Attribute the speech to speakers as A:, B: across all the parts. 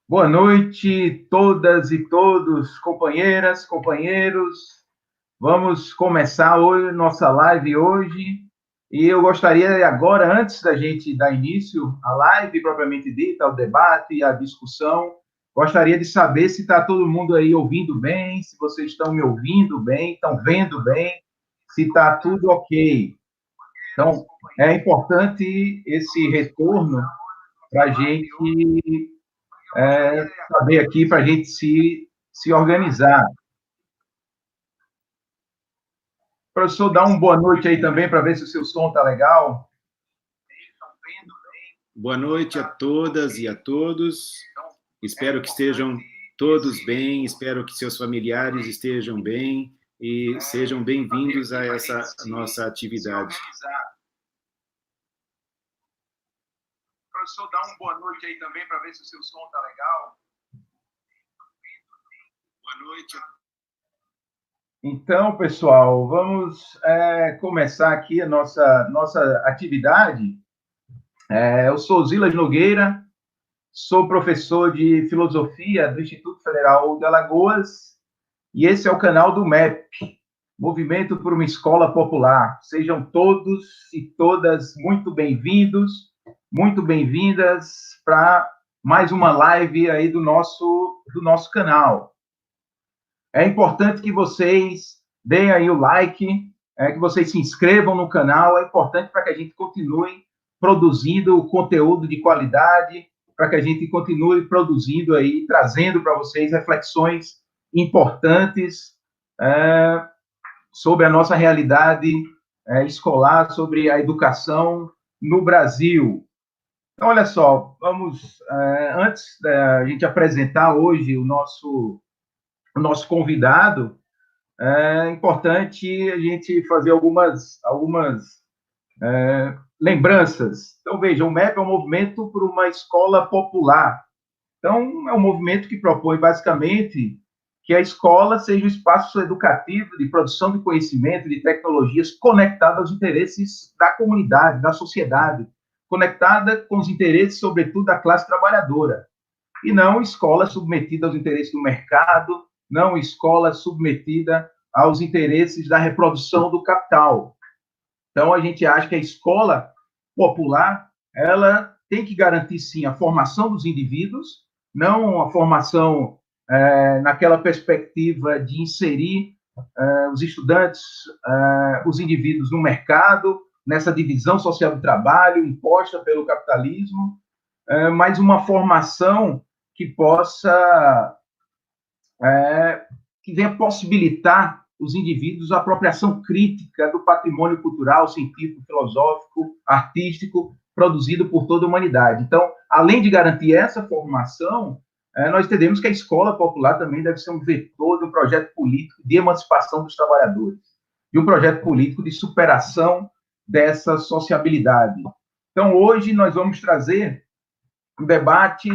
A: Boa noite, todas e todos, companheiras, companheiros. Vamos começar hoje nossa live hoje. E eu gostaria agora, antes da gente dar início à live propriamente dita, ao debate, à discussão, gostaria de saber se está todo mundo aí ouvindo bem, se vocês estão me ouvindo bem, estão vendo bem, se está tudo ok. Então, é importante esse retorno para a gente saber aqui, para a gente se organizar. Professor, dá uma boa noite aí também, para ver se o seu som está legal.
B: Boa noite a todas e a todos. Espero que estejam todos bem, espero que seus familiares estejam bem e sejam bem-vindos a essa nossa atividade.
A: Professor, dá uma boa noite aí também, para ver se o seu som está legal.
B: Boa noite.
A: Então, pessoal, vamos começar aqui a nossa atividade. Eu sou Zilas Nogueira, sou professor de filosofia do Instituto Federal de Alagoas, e esse é o canal do MEP, Movimento por uma Escola Popular. Sejam todos e todas muito bem-vindos, muito bem-vindas para mais uma live aí do nosso canal. É importante que vocês deem aí o like, que vocês se inscrevam no canal, é importante para que a gente continue produzindo conteúdo de qualidade, para que a gente continue produzindo aí, trazendo para vocês reflexões importantes sobre a nossa realidade escolar, sobre a educação no Brasil. Então, olha só, vamos, antes da gente apresentar hoje o nosso convidado, é importante a gente fazer algumas lembranças. Então, veja, o MEP é um movimento por uma escola popular. Então, é um movimento que propõe, basicamente, que a escola seja um espaço educativo de produção de conhecimento, de tecnologias conectada aos interesses da comunidade, da sociedade, conectada com os interesses, sobretudo, da classe trabalhadora, e não escola submetida aos interesses do mercado, não escola submetida aos interesses da reprodução do capital. Então, a gente acha que a escola popular, ela tem que garantir, sim, a formação dos indivíduos, não a formação naquela perspectiva de inserir os estudantes, os indivíduos no mercado, nessa divisão social do trabalho imposta pelo capitalismo, mas uma formação que possa, que venha possibilitar os indivíduos a apropriação crítica do patrimônio cultural, científico, filosófico, artístico, produzido por toda a humanidade. Então, além de garantir essa formação, nós entendemos que a escola popular também deve ser um vetor do projeto político de emancipação dos trabalhadores, de um projeto político de superação dessa sociabilidade. Então, hoje nós vamos trazer um debate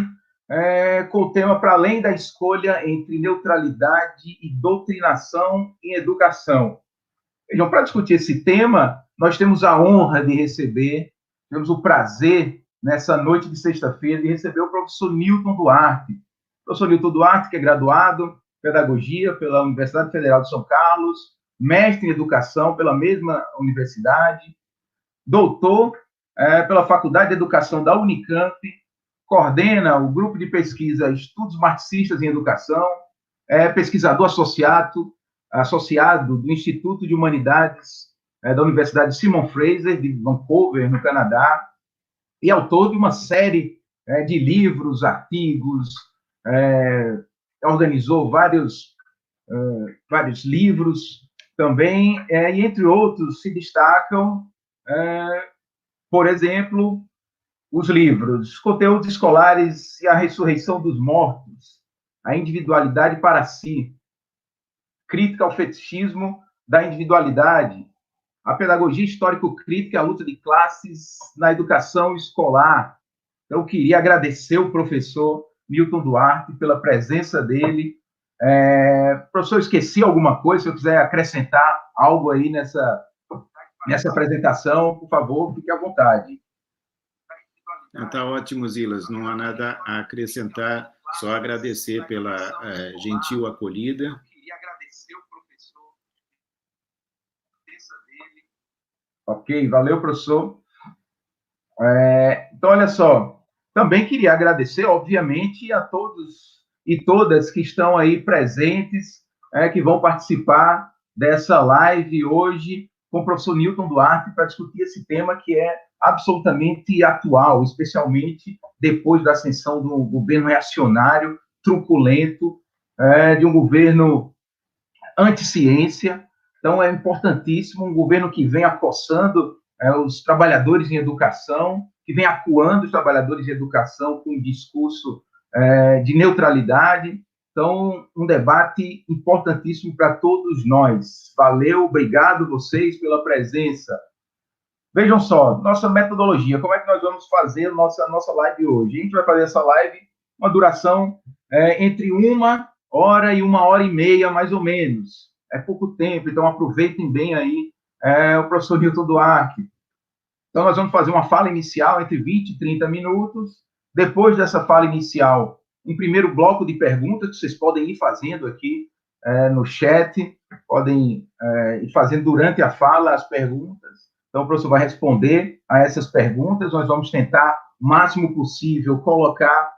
A: com o tema para além da escolha entre neutralidade e doutrinação em educação. Vejam, para discutir esse tema, nós temos a honra de receber, temos o prazer, nessa noite de sexta-feira, de receber o professor Newton Duarte. O professor Newton Duarte, que é graduado em Pedagogia pela Universidade Federal de São Carlos, mestre em Educação pela mesma universidade, doutor pela Faculdade de Educação da Unicamp, coordena o grupo de pesquisa Estudos Marxistas em Educação, é pesquisador associado do Instituto de Humanidades da Universidade Simon Fraser, de Vancouver, no Canadá, e autor de uma série de livros, artigos, organizou vários livros também, e entre outros se destacam, por exemplo, os livros Conteúdos Escolares e a Ressurreição dos Mortos, A Individualidade para Si, Crítica ao Fetichismo da Individualidade, A Pedagogia Histórico-Crítica e a Luta de Classes na Educação Escolar. Então, eu queria agradecer o professor Newton Duarte pela presença dele. Professor, esqueci alguma coisa? Se eu quiser acrescentar algo aí nessa apresentação, por favor, fique à vontade.
B: Está ótimo, Zilas, não há nada a acrescentar. Só agradecer pela gentil acolhida.
A: Ok, valeu, professor. Então, olha só, também queria agradecer, obviamente, a todos e todas que estão aí presentes, que vão participar dessa live hoje com o professor Newton Duarte para discutir esse tema que é absolutamente atual, especialmente depois da ascensão do governo reacionário, truculento, de um governo anti-ciência. Então, é importantíssimo um governo que vem acossando os trabalhadores em educação, que vem acuando os trabalhadores em educação com um discurso de neutralidade. Então, um debate importantíssimo para todos nós. Valeu, obrigado vocês pela presença. Vejam só, nossa metodologia, como é que nós vamos fazer nossa live hoje? A gente vai fazer essa live uma duração entre 1 hora e 1 hora e meia, mais ou menos. É pouco tempo, então aproveitem bem aí o professor Newton Duarte. Então, nós vamos fazer uma fala inicial entre 20 e 30 minutos. Depois dessa fala inicial, um primeiro bloco de perguntas que vocês podem ir fazendo aqui no chat, podem ir fazendo durante a fala as perguntas. Então, o professor vai responder a essas perguntas. Nós vamos tentar, o máximo possível, colocar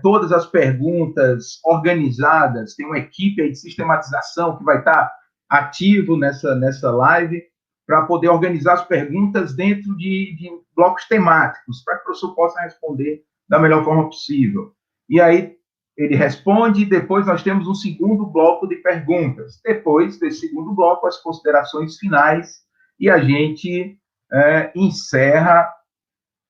A: todas as perguntas organizadas. Tem uma equipe aí de sistematização que vai estar ativo nessa live para poder organizar as perguntas dentro de blocos temáticos, para que o professor possa responder da melhor forma possível. E aí, ele responde, e depois nós temos um segundo bloco de perguntas. Depois desse segundo bloco, as considerações finais, e a gente encerra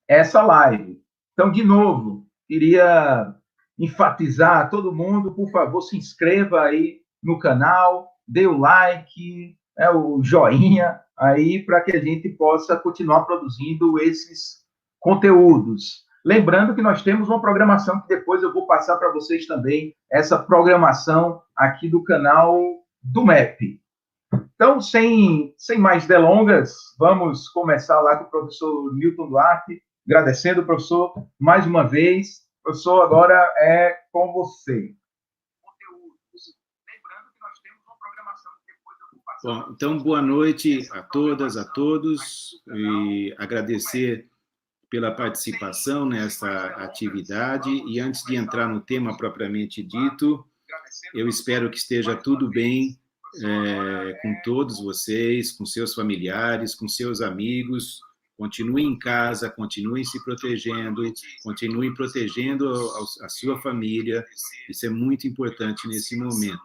A: essa live. Então, de novo, queria enfatizar a todo mundo, por favor, se inscreva aí no canal, dê o like, o joinha, aí para que a gente possa continuar produzindo esses conteúdos. Lembrando que nós temos uma programação que depois eu vou passar para vocês também, essa programação aqui do canal do MEP. Então, sem mais delongas, vamos começar lá com o professor Newton Duarte, agradecendo o professor mais uma vez. Professor, agora é com você.
B: Bom, então, boa noite a todas, a todos, e agradecer pela participação nessa atividade. E antes de entrar no tema propriamente dito, eu espero que esteja tudo bem com todos vocês, com seus familiares, com seus amigos. Continuem em casa, continuem se protegendo, continuem protegendo a sua família. Isso é muito importante nesse momento.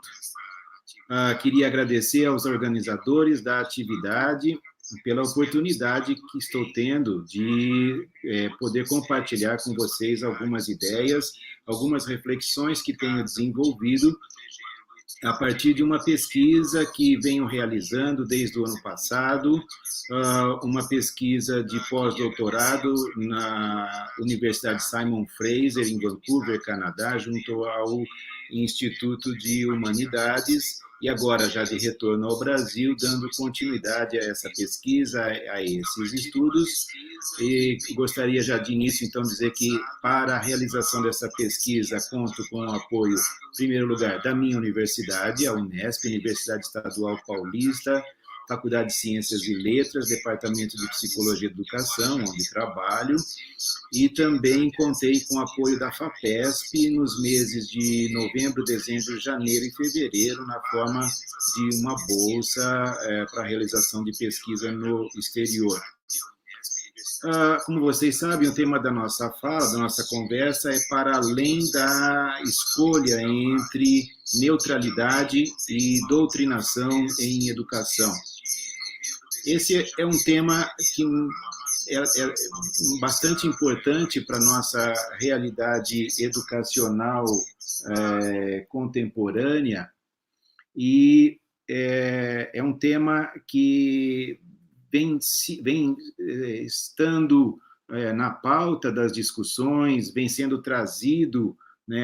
B: Queria agradecer aos organizadores da atividade pela oportunidade que estou tendo de poder compartilhar com vocês algumas ideias, algumas reflexões que tenho desenvolvido a partir de uma pesquisa que venho realizando desde o ano passado, uma pesquisa de pós-doutorado na Universidade Simon Fraser, em Vancouver, Canadá, junto ao Instituto de Humanidades, e agora já de retorno ao Brasil, dando continuidade a essa pesquisa, a esses estudos. E gostaria já de início, então, dizer que para a realização dessa pesquisa conto com o apoio, em primeiro lugar, da minha universidade, a Unesp, Universidade Estadual Paulista, Faculdade de Ciências e Letras, Departamento de Psicologia e Educação, onde trabalho, e também contei com o apoio da FAPESP nos meses de novembro, dezembro, janeiro e fevereiro, na forma de uma bolsa para a realização de pesquisa no exterior. Como vocês sabem, o tema da nossa fala, da nossa conversa, é para além da escolha entre neutralidade e doutrinação em educação. Esse é um tema que é bastante importante para a nossa realidade educacional contemporânea, e é um tema que vem estando na pauta das discussões, vem sendo trazido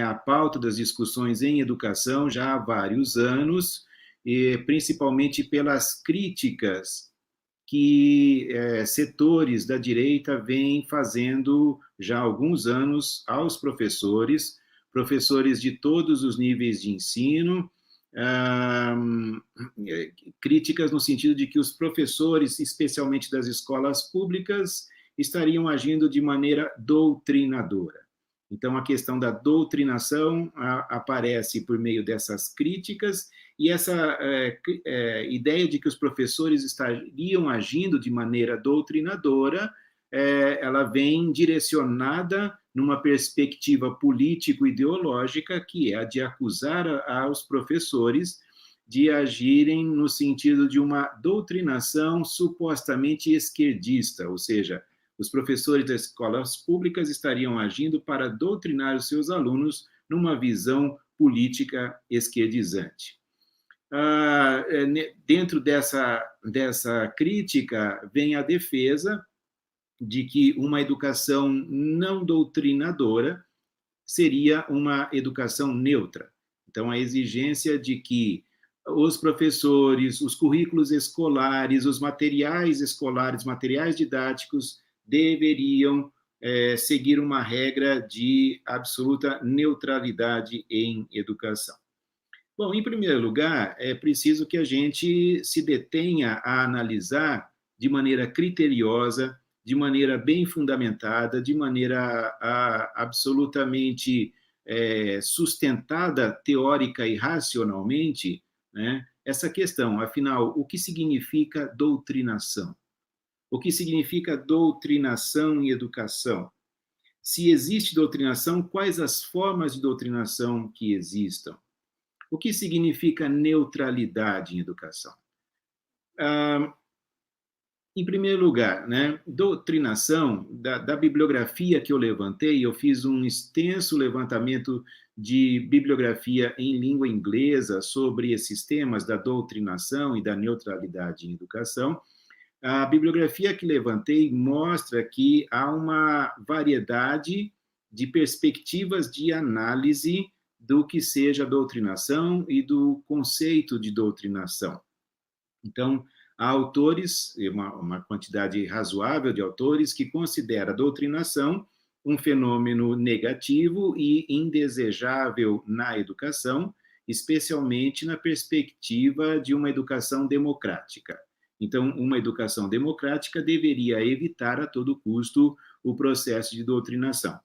B: à pauta das discussões em educação já há vários anos, e principalmente pelas críticas que setores da direita vêm fazendo já há alguns anos aos professores professores de todos os níveis de ensino, críticas no sentido de que os professores, especialmente das escolas públicas, estariam agindo de maneira doutrinadora. Então, a questão da doutrinação aparece por meio dessas críticas, e essa ideia de que os professores estariam agindo de maneira doutrinadora, ela vem direcionada numa perspectiva político-ideológica, que é a de acusar aos professores de agirem no sentido de uma doutrinação supostamente esquerdista, ou seja, os professores das escolas públicas estariam agindo para doutrinar os seus alunos numa visão política esquerdizante. Dentro dessa crítica vem a defesa de que uma educação não doutrinadora seria uma educação neutra. Então, a exigência de que os professores, os currículos escolares, os materiais escolares, materiais didáticos, deveriam seguir uma regra de absoluta neutralidade em educação. Bom, em primeiro lugar, é preciso que a gente se detenha a analisar de maneira criteriosa, de maneira bem fundamentada, de maneira absolutamente sustentada teórica e racionalmente, né, essa questão. Afinal, o que significa doutrinação? O que significa doutrinação em educação? Se existe doutrinação, quais as formas de doutrinação que existam? O que significa neutralidade em educação? Em primeiro lugar, né, doutrinação, da bibliografia que eu levantei, eu fiz um extenso levantamento de bibliografia em língua inglesa sobre esses temas da doutrinação e da neutralidade em educação. A bibliografia que levantei mostra que há uma variedade de perspectivas de análise do que seja doutrinação e do conceito de doutrinação. Então, há autores, uma quantidade razoável de autores, que considera a doutrinação um fenômeno negativo e indesejável na educação, especialmente na perspectiva de uma educação democrática. Então, uma educação democrática deveria evitar a todo custo o processo de doutrinação.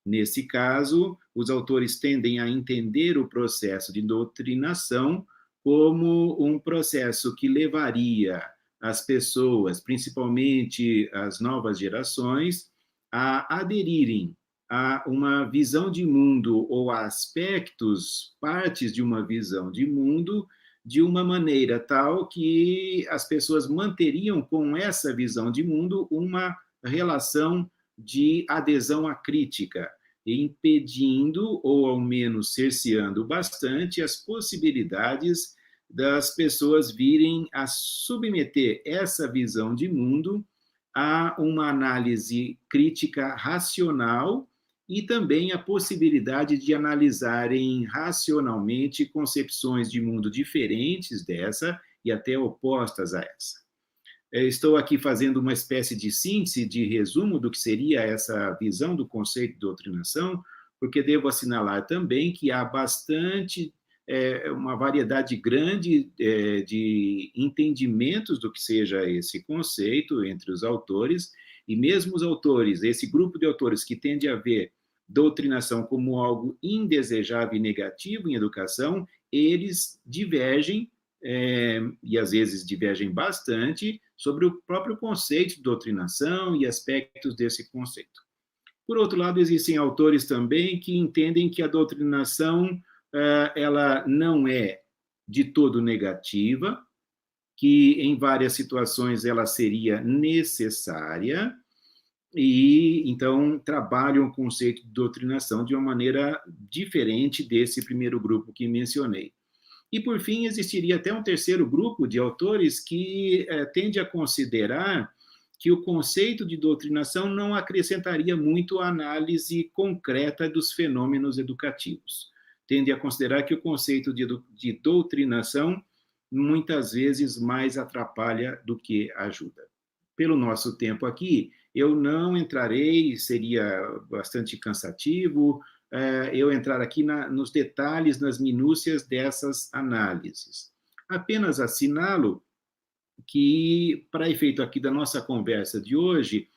B: Nesse caso, os autores tendem a entender o processo de doutrinação como um processo que levaria as pessoas, principalmente as novas gerações, a aderirem a uma visão de mundo ou a aspectos, partes de uma visão de mundo, de uma maneira tal que as pessoas manteriam com essa visão de mundo uma relação de adesão à crítica, impedindo, ou ao menos cerceando bastante, as possibilidades das pessoas virem a submeter essa visão de mundo a uma análise crítica racional e também a possibilidade de analisarem racionalmente concepções de mundo diferentes dessa e até opostas a essa. Estou aqui fazendo uma espécie de síntese, de resumo do que seria essa visão do conceito de doutrinação, porque devo assinalar também que há uma variedade grande de entendimentos do que seja esse conceito entre os autores, e mesmo os autores, esse grupo de autores que tende a ver doutrinação como algo indesejável e negativo em educação, eles divergem, e às vezes divergem bastante, sobre o próprio conceito de doutrinação e aspectos desse conceito. Por outro lado, existem autores também que entendem que a doutrinação ela não é de todo negativa, que em várias situações ela seria necessária, e então trabalham o conceito de doutrinação de uma maneira diferente desse primeiro grupo que mencionei. E, por fim, existiria até um terceiro grupo de autores que tende a considerar que o conceito de doutrinação não acrescentaria muito à análise concreta dos fenômenos educativos. Tende a considerar que o conceito de doutrinação muitas vezes mais atrapalha do que ajuda. Pelo nosso tempo aqui, eu não entrarei, seria bastante cansativo, eu entrar aqui nos detalhes, nas minúcias dessas análises. Apenas assinalo que, para efeito aqui da nossa conversa de hoje,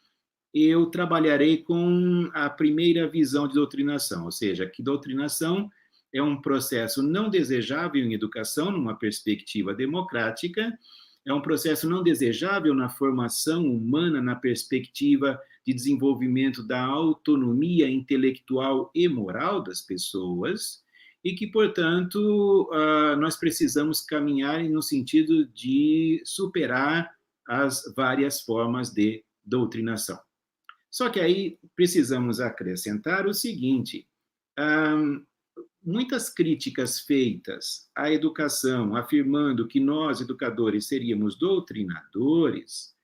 B: eu trabalharei com a primeira visão de doutrinação, ou seja, que doutrinação é um processo não desejável em educação, numa perspectiva democrática, é um processo não desejável na formação humana, na perspectiva de desenvolvimento da autonomia intelectual e moral das pessoas, e que, portanto, nós precisamos caminhar no sentido de superar as várias formas de doutrinação. Só que aí precisamos acrescentar o seguinte: muitas críticas feitas à educação, afirmando que nós, educadores, seríamos doutrinadores,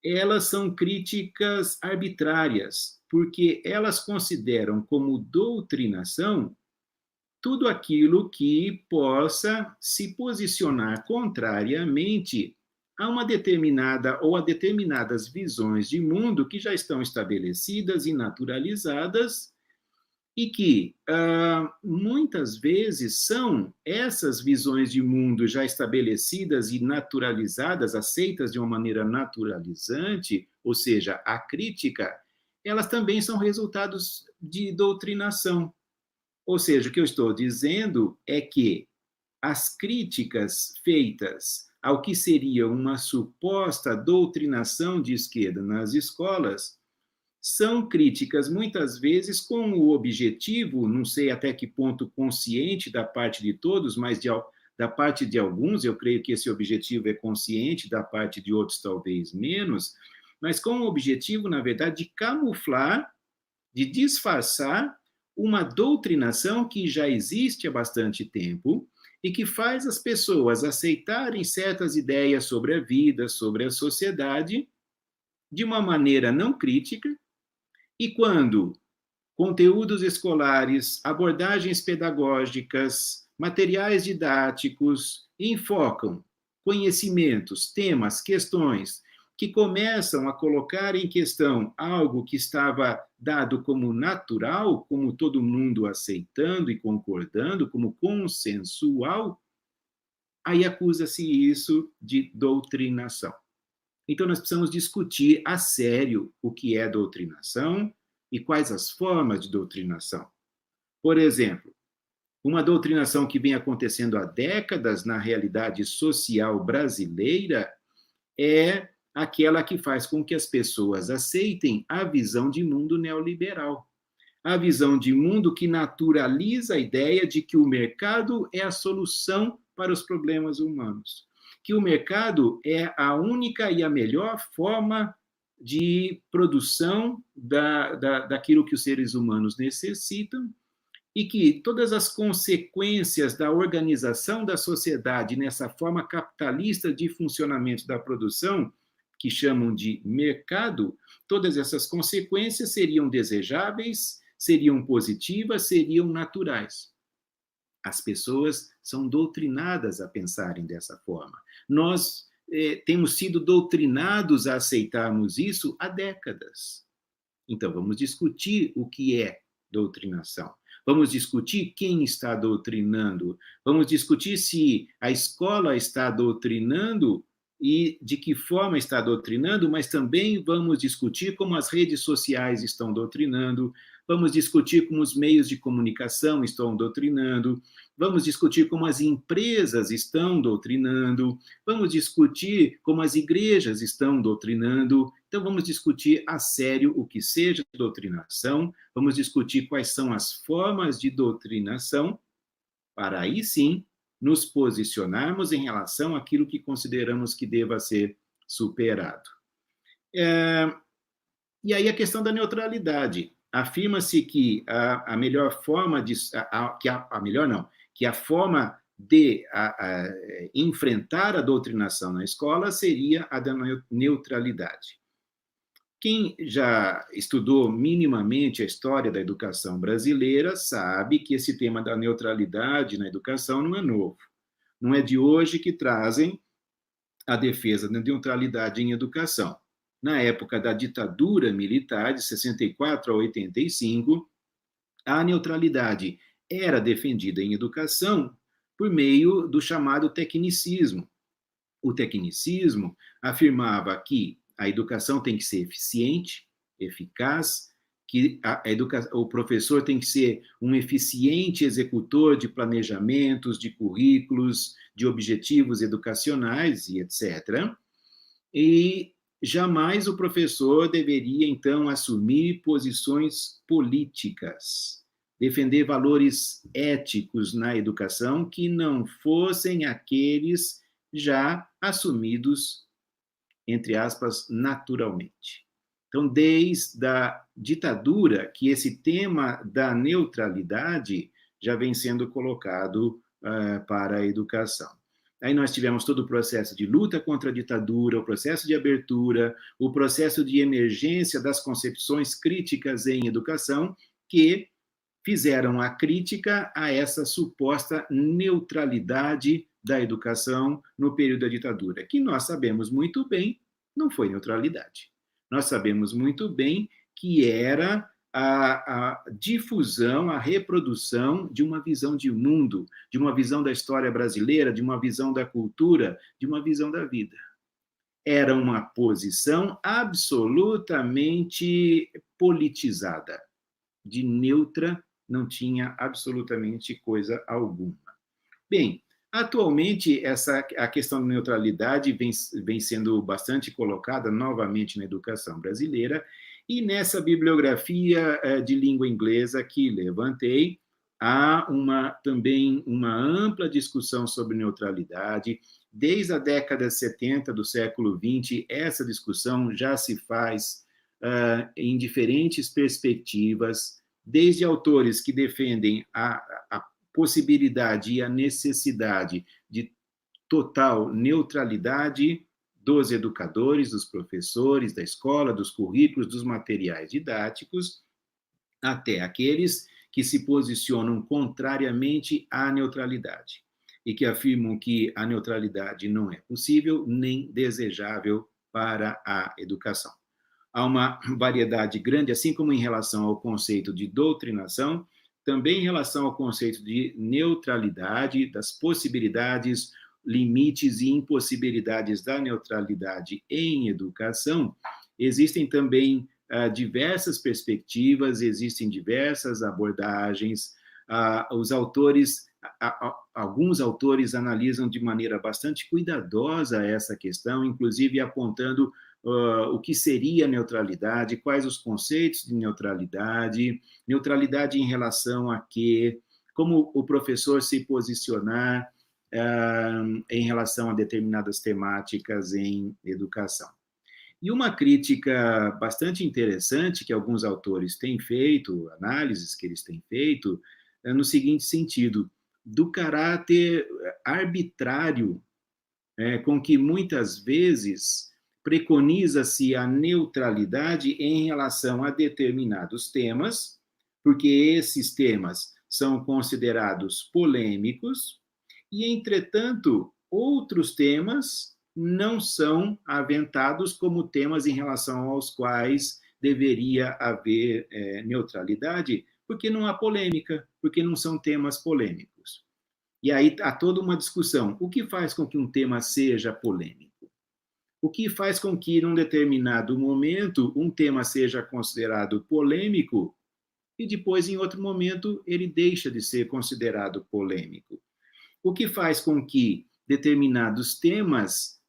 B: elas são críticas arbitrárias, porque elas consideram como doutrinação tudo aquilo que possa se posicionar contrariamente a uma determinada ou a determinadas visões de mundo que já estão estabelecidas e naturalizadas e que muitas vezes são essas visões de mundo já estabelecidas e naturalizadas, aceitas de uma maneira naturalizante, ou seja, a crítica, elas também são resultados de doutrinação. Ou seja, o que eu estou dizendo é que as críticas feitas ao que seria uma suposta doutrinação de esquerda nas escolas são críticas, muitas vezes, com o objetivo, não sei até que ponto consciente da parte de todos, mas da parte de alguns, eu creio que esse objetivo é consciente, da parte de outros talvez menos, mas com o objetivo, na verdade, de camuflar, de disfarçar uma doutrinação que já existe há bastante tempo e que faz as pessoas aceitarem certas ideias sobre a vida, sobre a sociedade, de uma maneira não crítica, e quando conteúdos escolares, abordagens pedagógicas, materiais didáticos enfocam conhecimentos, temas, questões que começam a colocar em questão algo que estava dado como natural, como todo mundo aceitando e concordando, como consensual, aí acusa-se isso de doutrinação. Então, nós precisamos discutir a sério o que é doutrinação e quais as formas de doutrinação. Por exemplo, uma doutrinação que vem acontecendo há décadas na realidade social brasileira é aquela que faz com que as pessoas aceitem a visão de mundo neoliberal. A visão de mundo que naturaliza a ideia de que o mercado é a solução para os problemas humanos, que o mercado é a única e a melhor forma de produção daquilo que os seres humanos necessitam e que todas as consequências da organização da sociedade nessa forma capitalista de funcionamento da produção, que chamam de mercado, todas essas consequências seriam desejáveis, seriam positivas, seriam naturais. As pessoas são doutrinadas a pensarem dessa forma. Nós temos sido doutrinados a aceitarmos isso há décadas. Então, vamos discutir o que é doutrinação. Vamos discutir quem está doutrinando. Vamos discutir se a escola está doutrinando e de que forma está doutrinando, mas também vamos discutir como as redes sociais estão doutrinando, vamos discutir como os meios de comunicação estão doutrinando, vamos discutir como as empresas estão doutrinando, vamos discutir como as igrejas estão doutrinando. Então, vamos discutir a sério o que seja doutrinação, vamos discutir quais são as formas de doutrinação, para aí sim nos posicionarmos em relação àquilo que consideramos que deva ser superado. E aí a questão da neutralidade. Afirma-se que a melhor forma de... que a forma de enfrentar a doutrinação na escola seria a da neutralidade. Quem já estudou minimamente a história da educação brasileira sabe que esse tema da neutralidade na educação não é novo. Não é de hoje que trazem a defesa da neutralidade em educação. Na época da ditadura militar, de 64 a 85, A neutralidade era defendida em educação por meio do chamado tecnicismo. O tecnicismo afirmava que a educação tem que ser eficiente, eficaz, que o professor tem que ser um eficiente executor de planejamentos, de currículos, de objetivos educacionais e etc. E jamais o professor deveria, então, assumir posições políticas, defender valores éticos na educação que não fossem aqueles já assumidos, entre aspas, naturalmente. Então, desde a ditadura, que esse tema da neutralidade já vem sendo colocado para a educação. Aí nós tivemos todo o processo de luta contra a ditadura, o processo de abertura, o processo de emergência das concepções críticas em educação, que fizeram a crítica a essa suposta neutralidade da educação no período da ditadura, que nós sabemos muito bem não foi neutralidade. Nós sabemos muito bem que era a difusão, a reprodução de uma visão de mundo, de uma visão da história brasileira, de uma visão da cultura, de uma visão da vida. Era uma posição absolutamente politizada. De neutra não tinha absolutamente coisa alguma. Bem, atualmente a questão da neutralidade vem sendo bastante colocada novamente na educação brasileira, e nessa bibliografia de língua inglesa que levantei, há também uma ampla discussão sobre neutralidade. Desde a década de 70 do século XX, essa discussão já se faz em diferentes perspectivas, desde autores que defendem a possibilidade e a necessidade de total neutralidade dos educadores, dos professores, da escola, dos currículos, dos materiais didáticos, até aqueles que se posicionam contrariamente à neutralidade e que afirmam que a neutralidade não é possível nem desejável para a educação. Há uma variedade grande, assim como em relação ao conceito de doutrinação, também em relação ao conceito de neutralidade, das possibilidades, limites e impossibilidades da neutralidade em educação, existem também diversas perspectivas, existem diversas abordagens. Alguns autores analisam de maneira bastante cuidadosa essa questão, inclusive apontando o que seria neutralidade, quais os conceitos de neutralidade, neutralidade em relação a quê, como o professor se posicionar em relação a determinadas temáticas em educação. E uma crítica bastante interessante que alguns autores têm feito, análises que eles têm feito, no seguinte sentido: do caráter arbitrário com que muitas vezes preconiza-se a neutralidade em relação a determinados temas, porque esses temas são considerados polêmicos, e, entretanto, outros temas não são aventados como temas em relação aos quais deveria haver neutralidade, porque não há polêmica, porque não são temas polêmicos. E aí há toda uma discussão. O que faz com que um tema seja polêmico? O que faz com que, num determinado momento, um tema seja considerado polêmico e depois, em outro momento, ele deixa de ser considerado polêmico? O que faz com que determinados temas,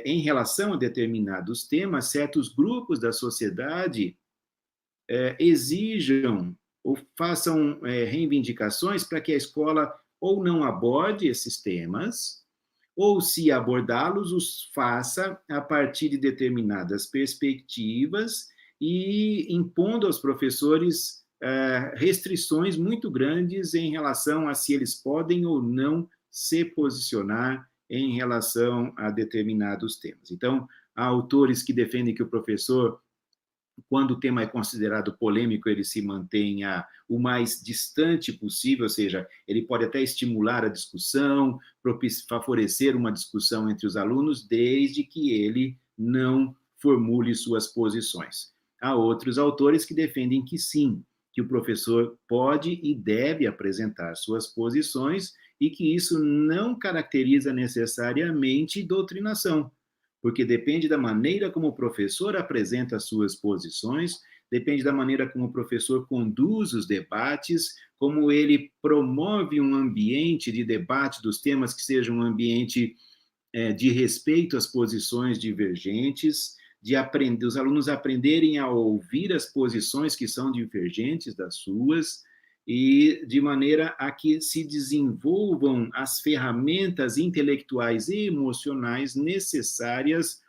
B: em relação a determinados temas, certos grupos da sociedade exijam ou façam reivindicações para que a escola ou não aborde esses temas, ou, se abordá-los, os faça a partir de determinadas perspectivas e impondo aos professores restrições muito grandes em relação a se eles podem ou não se posicionar em relação a determinados temas. Então, há autores que defendem que o professor, quando o tema é considerado polêmico, ele se mantenha o mais distante possível, ou seja, ele pode até estimular a discussão, favorecer uma discussão entre os alunos, desde que ele não formule suas posições. Há outros autores que defendem que sim, que o professor pode e deve apresentar suas posições e que isso não caracteriza necessariamente doutrinação, porque depende da maneira como o professor apresenta as suas posições, depende da maneira como o professor conduz os debates, como ele promove um ambiente de debate dos temas que seja um ambiente de respeito às posições divergentes, de aprender, os alunos aprenderem a ouvir as posições que são divergentes das suas, e de maneira a que se desenvolvam as ferramentas intelectuais e emocionais necessárias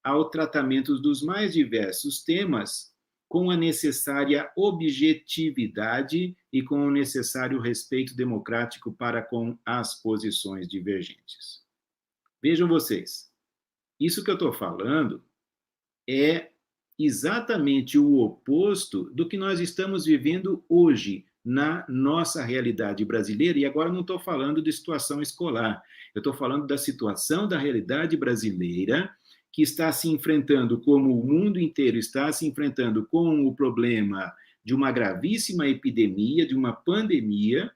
B: ao tratamento dos mais diversos temas, com a necessária objetividade e com o necessário respeito democrático para com as posições divergentes. Vejam vocês, isso que eu estou falando é exatamente o oposto do que nós estamos vivendo hoje na nossa realidade brasileira, e agora não estou falando de situação escolar, eu estou falando da situação da realidade brasileira, que está se enfrentando, como o mundo inteiro está se enfrentando com o problema de uma gravíssima epidemia, de uma pandemia,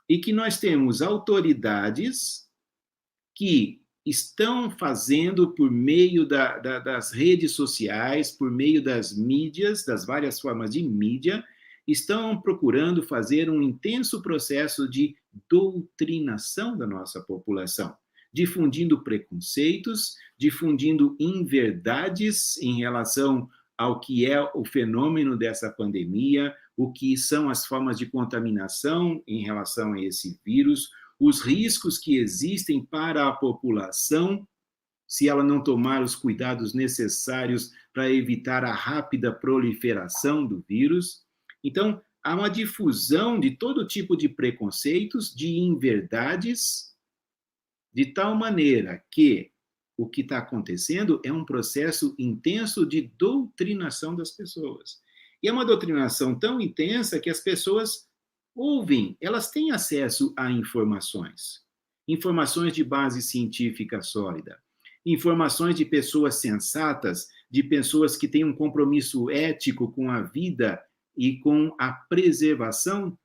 B: e que nós temos autoridades que estão fazendo por meio das redes sociais, por meio das mídias, das várias formas de mídia, estão procurando fazer um intenso processo de doutrinação da nossa população, difundindo preconceitos, difundindo inverdades em relação ao que é o fenômeno dessa pandemia, o que são as formas de contaminação em relação a esse vírus, os riscos que existem para a população se ela não tomar os cuidados necessários para evitar a rápida proliferação do vírus. Então, há uma difusão de todo tipo de preconceitos, de inverdades, de tal maneira que o que está acontecendo é um processo intenso de doutrinação das pessoas. E é uma doutrinação tão intensa que as pessoas ouvem, elas têm acesso a informações. Informações de base científica sólida. Informações de pessoas sensatas, de pessoas que têm um compromisso ético com a vida e com a preservação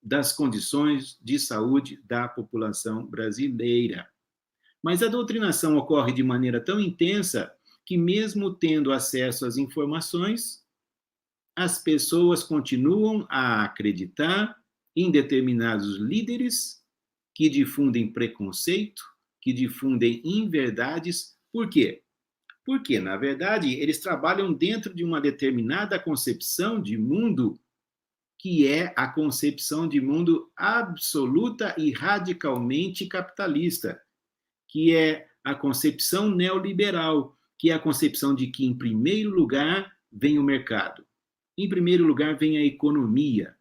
B: das condições de saúde da população brasileira. Mas a doutrinação ocorre de maneira tão intensa que, mesmo tendo acesso às informações, as pessoas continuam a acreditar em determinados líderes que difundem preconceito, que difundem inverdades. Por quê? Porque, na verdade, eles trabalham dentro de uma determinada concepção de mundo, que é a concepção de mundo absoluta e radicalmente capitalista, que é a concepção neoliberal, que é a concepção de que, em primeiro lugar, vem o mercado. Em primeiro lugar, vem a economia.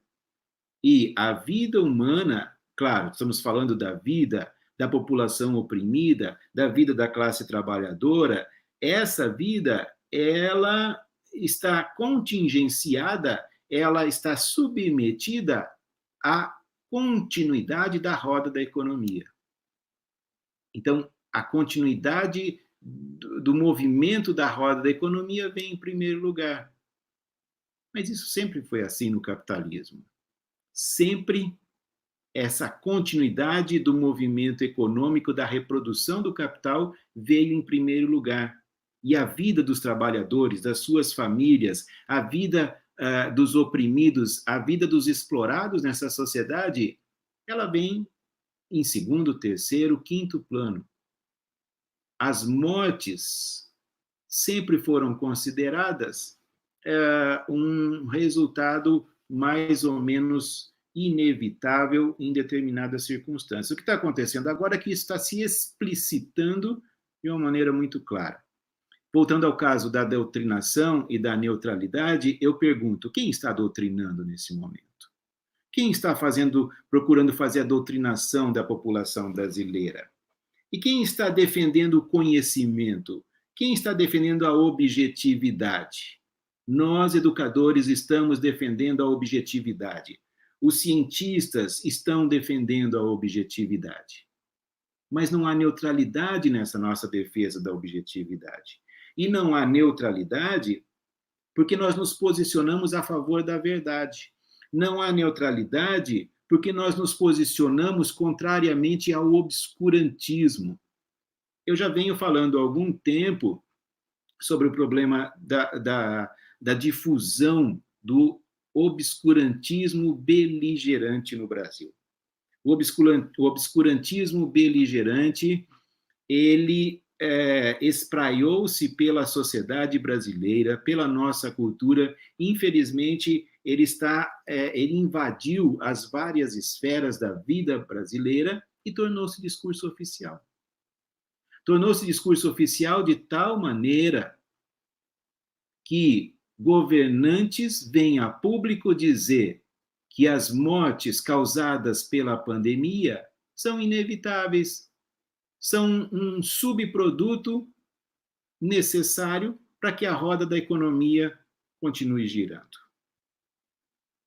B: E a vida humana, claro, estamos falando da vida da população oprimida, da vida da classe trabalhadora, essa vida, ela está contingenciada, ela está submetida à continuidade da roda da economia. Então, a continuidade do movimento da roda da economia vem em primeiro lugar. Mas isso sempre foi assim no capitalismo. Sempre essa continuidade do movimento econômico, da reprodução do capital, veio em primeiro lugar. E a vida dos trabalhadores, das suas famílias, a vida dos oprimidos, a vida dos explorados nessa sociedade, ela vem em segundo, terceiro, quinto plano. As mortes sempre foram consideradas um resultado mais ou menos inevitável em determinadas circunstâncias. O que está acontecendo agora é que isso está se explicitando de uma maneira muito clara. Voltando ao caso da doutrinação e da neutralidade, eu pergunto, quem está doutrinando nesse momento? Quem está procurando fazer a doutrinação da população brasileira? E quem está defendendo o conhecimento? Quem está defendendo a objetividade? Nós, educadores, estamos defendendo a objetividade. Os cientistas estão defendendo a objetividade. Mas não há neutralidade nessa nossa defesa da objetividade. E não há neutralidade porque nós nos posicionamos a favor da verdade. Não há neutralidade, porque nós nos posicionamos contrariamente ao obscurantismo. Eu já venho falando há algum tempo sobre o problema da difusão do obscurantismo beligerante no Brasil. O obscurantismo beligerante, ele espraiou-se pela sociedade brasileira, pela nossa cultura. Infelizmente, ele invadiu as várias esferas da vida brasileira e tornou-se discurso oficial. Tornou-se discurso oficial de tal maneira que governantes vêm a público dizer que as mortes causadas pela pandemia são inevitáveis, são um subproduto necessário para que a roda da economia continue girando.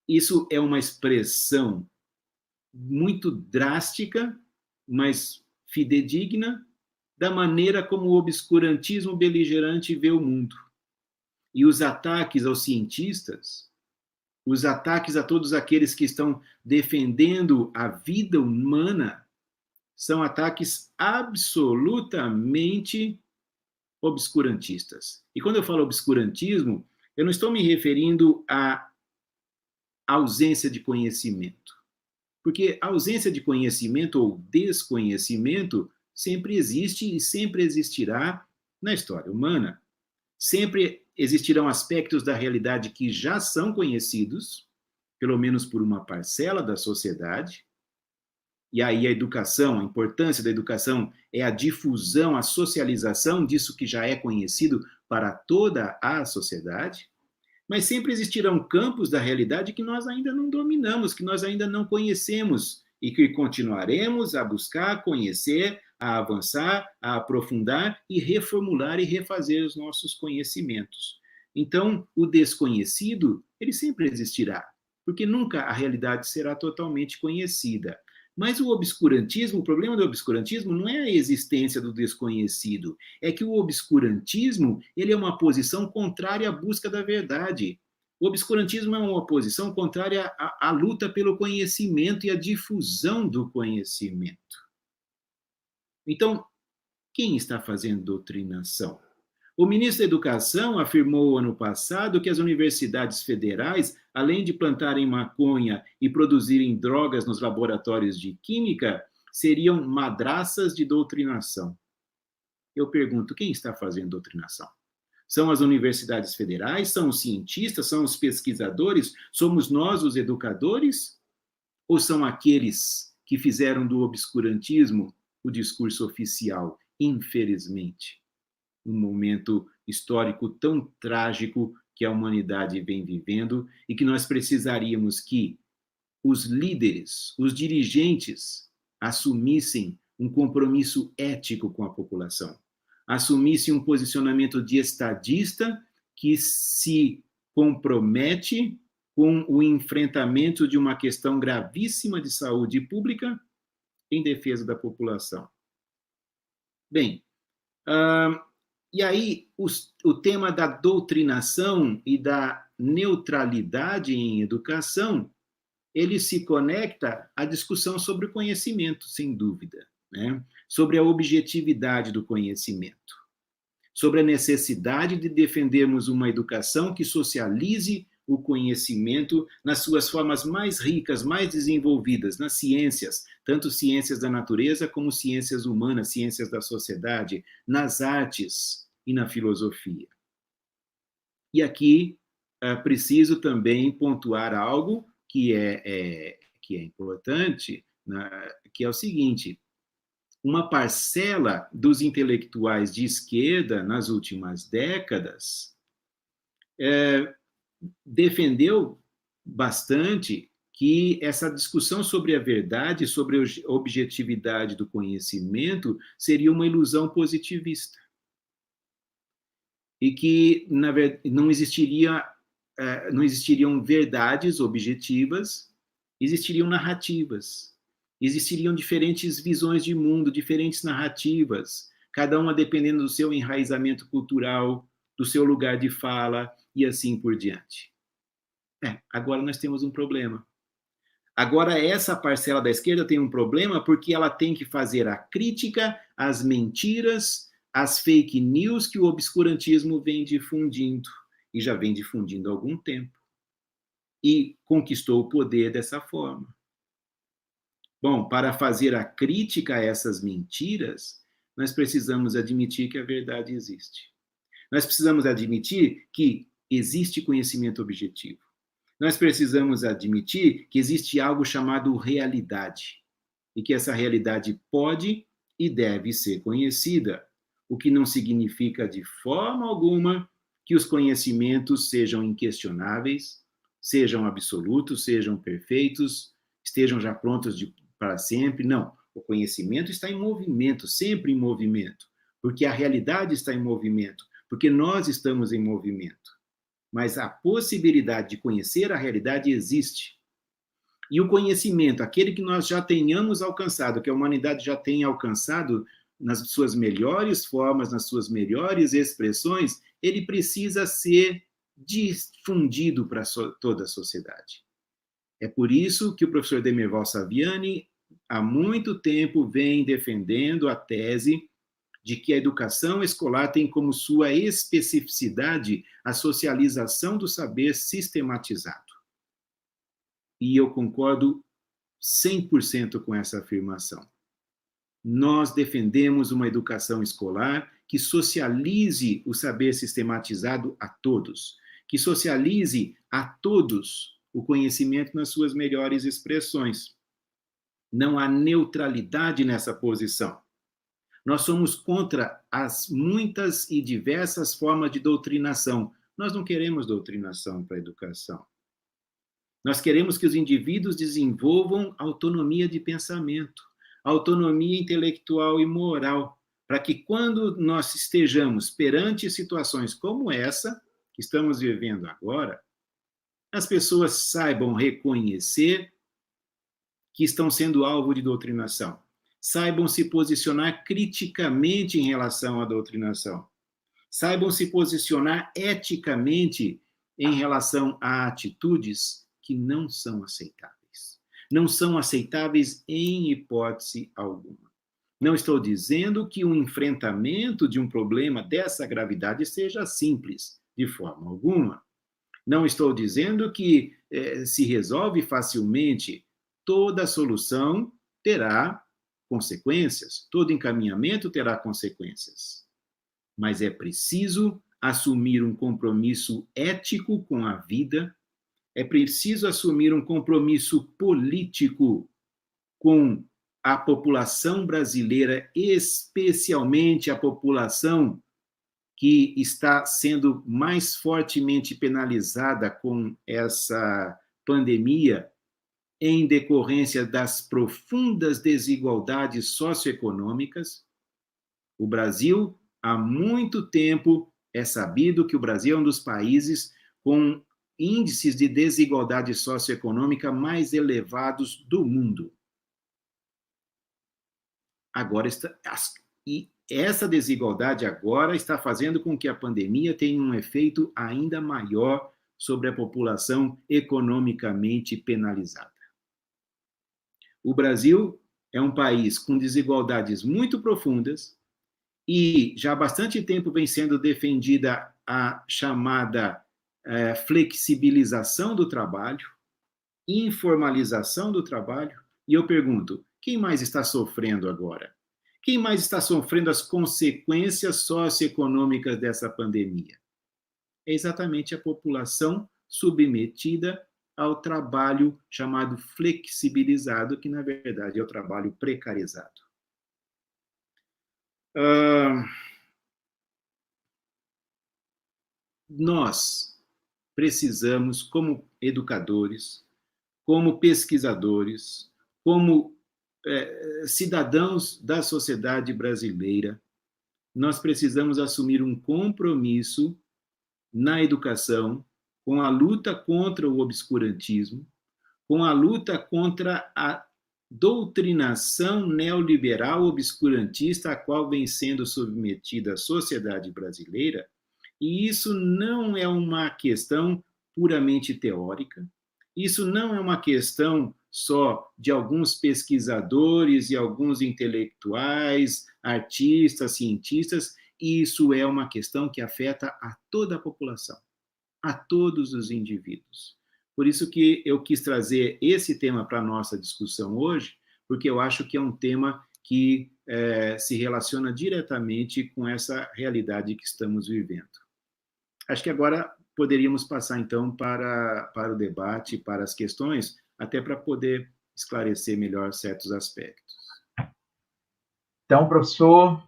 B: Isso é uma expressão muito drástica, mas fidedigna, da maneira como o obscurantismo beligerante vê o mundo. E os ataques aos cientistas, os ataques a todos aqueles que estão defendendo a vida humana, são ataques absolutamente obscurantistas. E quando eu falo obscurantismo, eu não estou me referindo à ausência de conhecimento. Porque a ausência de conhecimento ou desconhecimento sempre existe e sempre existirá na história humana. Sempre existirão aspectos da realidade que já são conhecidos, pelo menos por uma parcela da sociedade. E aí a educação, a importância da educação é a difusão, a socialização disso que já é conhecido para toda a sociedade. Mas sempre existirão campos da realidade que nós ainda não dominamos, que nós ainda não conhecemos e que continuaremos a buscar, conhecer, a avançar, a aprofundar e reformular e refazer os nossos conhecimentos. Então, o desconhecido, ele sempre existirá, porque nunca a realidade será totalmente conhecida. Mas o obscurantismo, o problema do obscurantismo não é a existência do desconhecido, é que o obscurantismo, ele é uma posição contrária à busca da verdade. O obscurantismo é uma posição contrária à luta pelo conhecimento e à difusão do conhecimento. Então, quem está fazendo doutrinação? O ministro da Educação afirmou ano passado que as universidades federais, além de plantarem maconha e produzirem drogas nos laboratórios de química, seriam madraças de doutrinação. Eu pergunto, quem está fazendo doutrinação? São as universidades federais? São os cientistas? São os pesquisadores? Somos nós os educadores? Ou são aqueles que fizeram do obscurantismo o discurso oficial, infelizmente? Um momento histórico tão trágico que a humanidade vem vivendo e que nós precisaríamos que os líderes, os dirigentes, assumissem um compromisso ético com a população, assumissem um posicionamento de estadista que se compromete com o enfrentamento de uma questão gravíssima de saúde pública em defesa da população. Bem, e aí, o tema da doutrinação e da neutralidade em educação, ele se conecta à discussão sobre o conhecimento, sem dúvida, né? Sobre a objetividade do conhecimento, sobre a necessidade de defendermos uma educação que socialize o conhecimento nas suas formas mais ricas, mais desenvolvidas, nas ciências, tanto ciências da natureza como ciências humanas, ciências da sociedade, nas artes e na filosofia. E aqui preciso também pontuar algo que é importante, né, que é o seguinte: uma parcela dos intelectuais de esquerda nas últimas décadas defendeu bastante que essa discussão sobre a verdade, sobre a objetividade do conhecimento, seria uma ilusão positivista. E que, na verdade, não existiriam verdades objetivas, existiriam narrativas. Existiriam diferentes visões de mundo, diferentes narrativas, cada uma dependendo do seu enraizamento cultural, do seu lugar de fala, e assim por diante. Agora nós temos um problema. Agora essa parcela da esquerda tem um problema porque ela tem que fazer a crítica às mentiras, às fake news que o obscurantismo vem difundindo, e já vem difundindo há algum tempo, e conquistou o poder dessa forma. Bom, para fazer a crítica a essas mentiras, nós precisamos admitir que a verdade existe. Nós precisamos admitir que existe conhecimento objetivo. Nós precisamos admitir que existe algo chamado realidade, e que essa realidade pode e deve ser conhecida, o que não significa de forma alguma que os conhecimentos sejam inquestionáveis, sejam absolutos, sejam perfeitos, estejam já prontos para sempre. Não, o conhecimento está em movimento, sempre em movimento, porque a realidade está em movimento, porque nós estamos em movimento. Mas a possibilidade de conhecer a realidade existe. E o conhecimento, aquele que nós já tenhamos alcançado, que a humanidade já tenha alcançado nas suas melhores formas, nas suas melhores expressões, ele precisa ser difundido para toda a sociedade. É por isso que o professor Demerval Saviani, há muito tempo, vem defendendo a tese de que a educação escolar tem como sua especificidade a socialização do saber sistematizado. E eu concordo 100% com essa afirmação. Nós defendemos uma educação escolar que socialize o saber sistematizado a todos, que socialize a todos o conhecimento nas suas melhores expressões. Não há neutralidade nessa posição. Nós somos contra as muitas e diversas formas de doutrinação. Nós não queremos doutrinação para a educação. Nós queremos que os indivíduos desenvolvam autonomia de pensamento, autonomia intelectual e moral, para que quando nós estejamos perante situações como essa, que estamos vivendo agora, as pessoas saibam reconhecer que estão sendo alvo de doutrinação, saibam se posicionar criticamente em relação à doutrinação, saibam se posicionar eticamente em relação a atitudes que não são aceitáveis. Não são aceitáveis em hipótese alguma. Não estou dizendo que o enfrentamento de um problema dessa gravidade seja simples, de forma alguma. Não estou dizendo que se resolve facilmente. Toda solução terá consequências, todo encaminhamento terá consequências. Mas é preciso assumir um compromisso ético com a vida, é preciso assumir um compromisso político com a população brasileira, especialmente a população que está sendo mais fortemente penalizada com essa pandemia, em decorrência das profundas desigualdades socioeconômicas. O Brasil, há muito tempo, é sabido que o Brasil é um dos países com índices de desigualdade socioeconômica mais elevados do mundo. E essa desigualdade agora está fazendo com que a pandemia tenha um efeito ainda maior sobre a população economicamente penalizada. O Brasil é um país com desigualdades muito profundas e já há bastante tempo vem sendo defendida a chamada flexibilização do trabalho, informalização do trabalho. E eu pergunto, quem mais está sofrendo agora? Quem mais está sofrendo as consequências socioeconômicas dessa pandemia? É exatamente a população submetida ao trabalho chamado flexibilizado, que, na verdade, é o trabalho precarizado. Nós precisamos, como educadores, como pesquisadores, como cidadãos da sociedade brasileira, nós precisamos assumir um compromisso na educação com a luta contra o obscurantismo, com a luta contra a doutrinação neoliberal obscurantista a qual vem sendo submetida a sociedade brasileira, E isso não é uma questão puramente teórica, isso não é uma questão só de alguns pesquisadores e alguns intelectuais, artistas, cientistas, isso é uma questão que afeta a toda a população, a todos os indivíduos. Por isso que eu quis trazer esse tema para a nossa discussão hoje, porque eu acho que é um tema que se relaciona diretamente com essa realidade que estamos vivendo. Acho que agora poderíamos passar, então, para o debate, para as questões, até para poder esclarecer melhor certos aspectos.
A: Então, professor,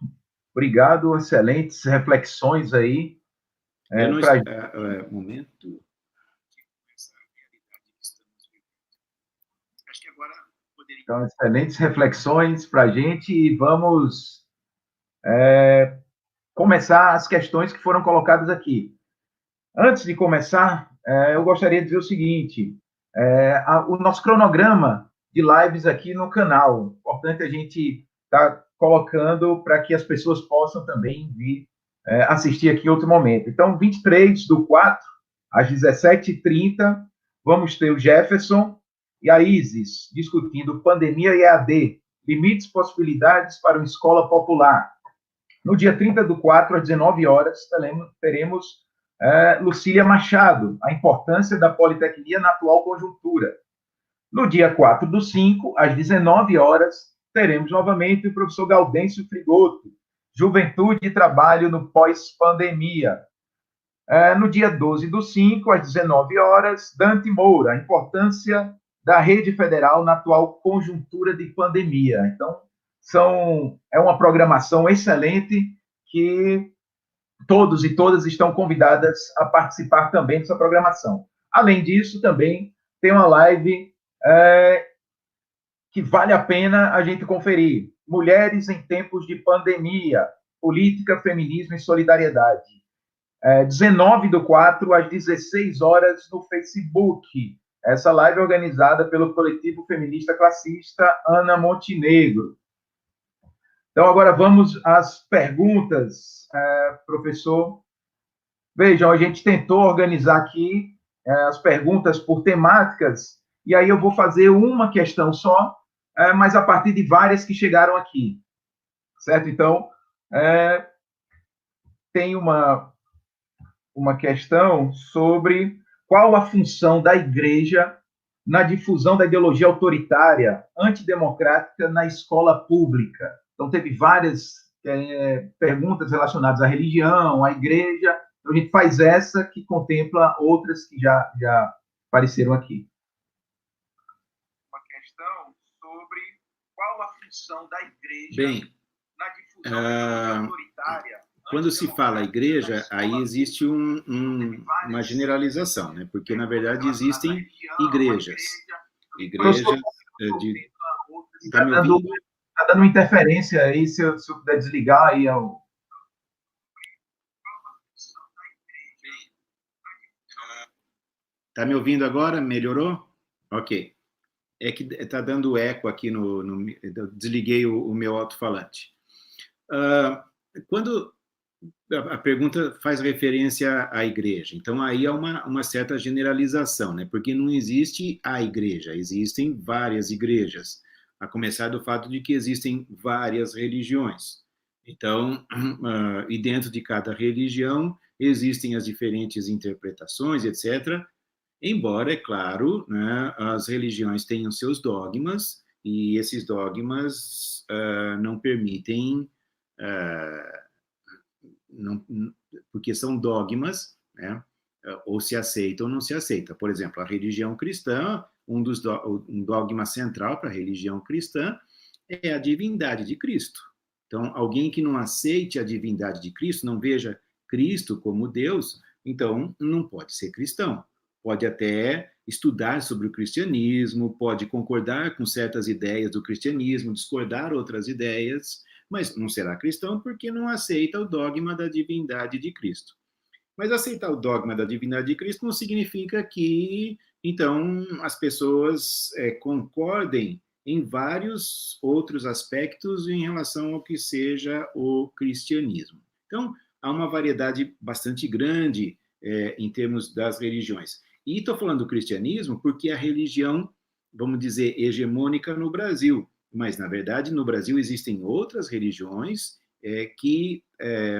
A: obrigado, excelentes reflexões aí.
B: Momento. Acho que agora poderia...
A: Então, excelentes reflexões para a gente e vamos começar as questões que foram colocadas aqui. Antes de começar, eu gostaria de dizer o seguinte, o nosso cronograma de lives aqui no canal, importante a gente estar colocando para que as pessoas possam também vir assistir aqui em outro momento. Então, 23/4, às 17h30, vamos ter o Jefferson e a Isis discutindo pandemia e EAD, limites e possibilidades para uma escola popular. No dia 30/4, às 19 horas, teremos Lucília Machado, a importância da Politecnia na atual conjuntura. No dia 4/5, às 19 horas, teremos novamente o professor Gaudêncio Frigoto, Juventude e Trabalho no Pós-Pandemia. No dia 12/5, às 19 horas, Dante Moura, a importância da rede federal na atual conjuntura de pandemia. Então, é uma programação excelente que todos e todas estão convidadas a participar também dessa programação. Além disso, também tem uma live que vale a pena a gente conferir. Mulheres em tempos de pandemia, política, feminismo e solidariedade. 19/4, às 16 horas, no Facebook. Essa live é organizada pelo coletivo feminista classista Ana Montenegro. Então, agora vamos às perguntas, professor. Vejam, a gente tentou organizar aqui as perguntas por temáticas, e aí eu vou fazer uma questão só, mas a partir de várias que chegaram aqui. Certo? Então, tem uma questão sobre qual a função da igreja na difusão da ideologia autoritária, antidemocrática na escola pública. Então, teve várias perguntas relacionadas à religião, à igreja. Então, a gente faz essa que contempla outras que já apareceram aqui. Uma questão sobre qual a função da igreja na difusão da ideologia autoritária.
B: Quando se fala igreja, aí existe uma generalização, né? Porque, na verdade, existem igrejas. Igrejas de...
A: Está dando interferência aí, se eu puder desligar aí.
B: Está me ouvindo agora? Melhorou? Ok. É que está dando eco aqui eu desliguei o meu alto-falante. Quando a pergunta faz referência à igreja, então aí há uma certa generalização, né? Porque não existe a igreja, existem várias igrejas, a começar do fato de que existem várias religiões. Então, e dentro de cada religião existem as diferentes interpretações, etc., embora, é claro, né, as religiões tenham seus dogmas, e esses dogmas não permitem, porque são dogmas, né, ou se aceita ou não se aceita. Por exemplo, a religião cristã, um dogma central para a religião cristã é a divindade de Cristo. Então, alguém que não aceite a divindade de Cristo, não veja Cristo como Deus, então não pode ser cristão. Pode até estudar sobre o cristianismo, pode concordar com certas ideias do cristianismo, discordar outras ideias, mas não será cristão porque não aceita o dogma da divindade de Cristo. Mas aceitar o dogma da divindade de Cristo não significa que, então, as pessoas concordem em vários outros aspectos em relação ao que seja o cristianismo. Então, há uma variedade bastante grande em termos das religiões. E estou falando do cristianismo porque é a religião, vamos dizer, hegemônica no Brasil. Mas, na verdade, no Brasil existem outras religiões que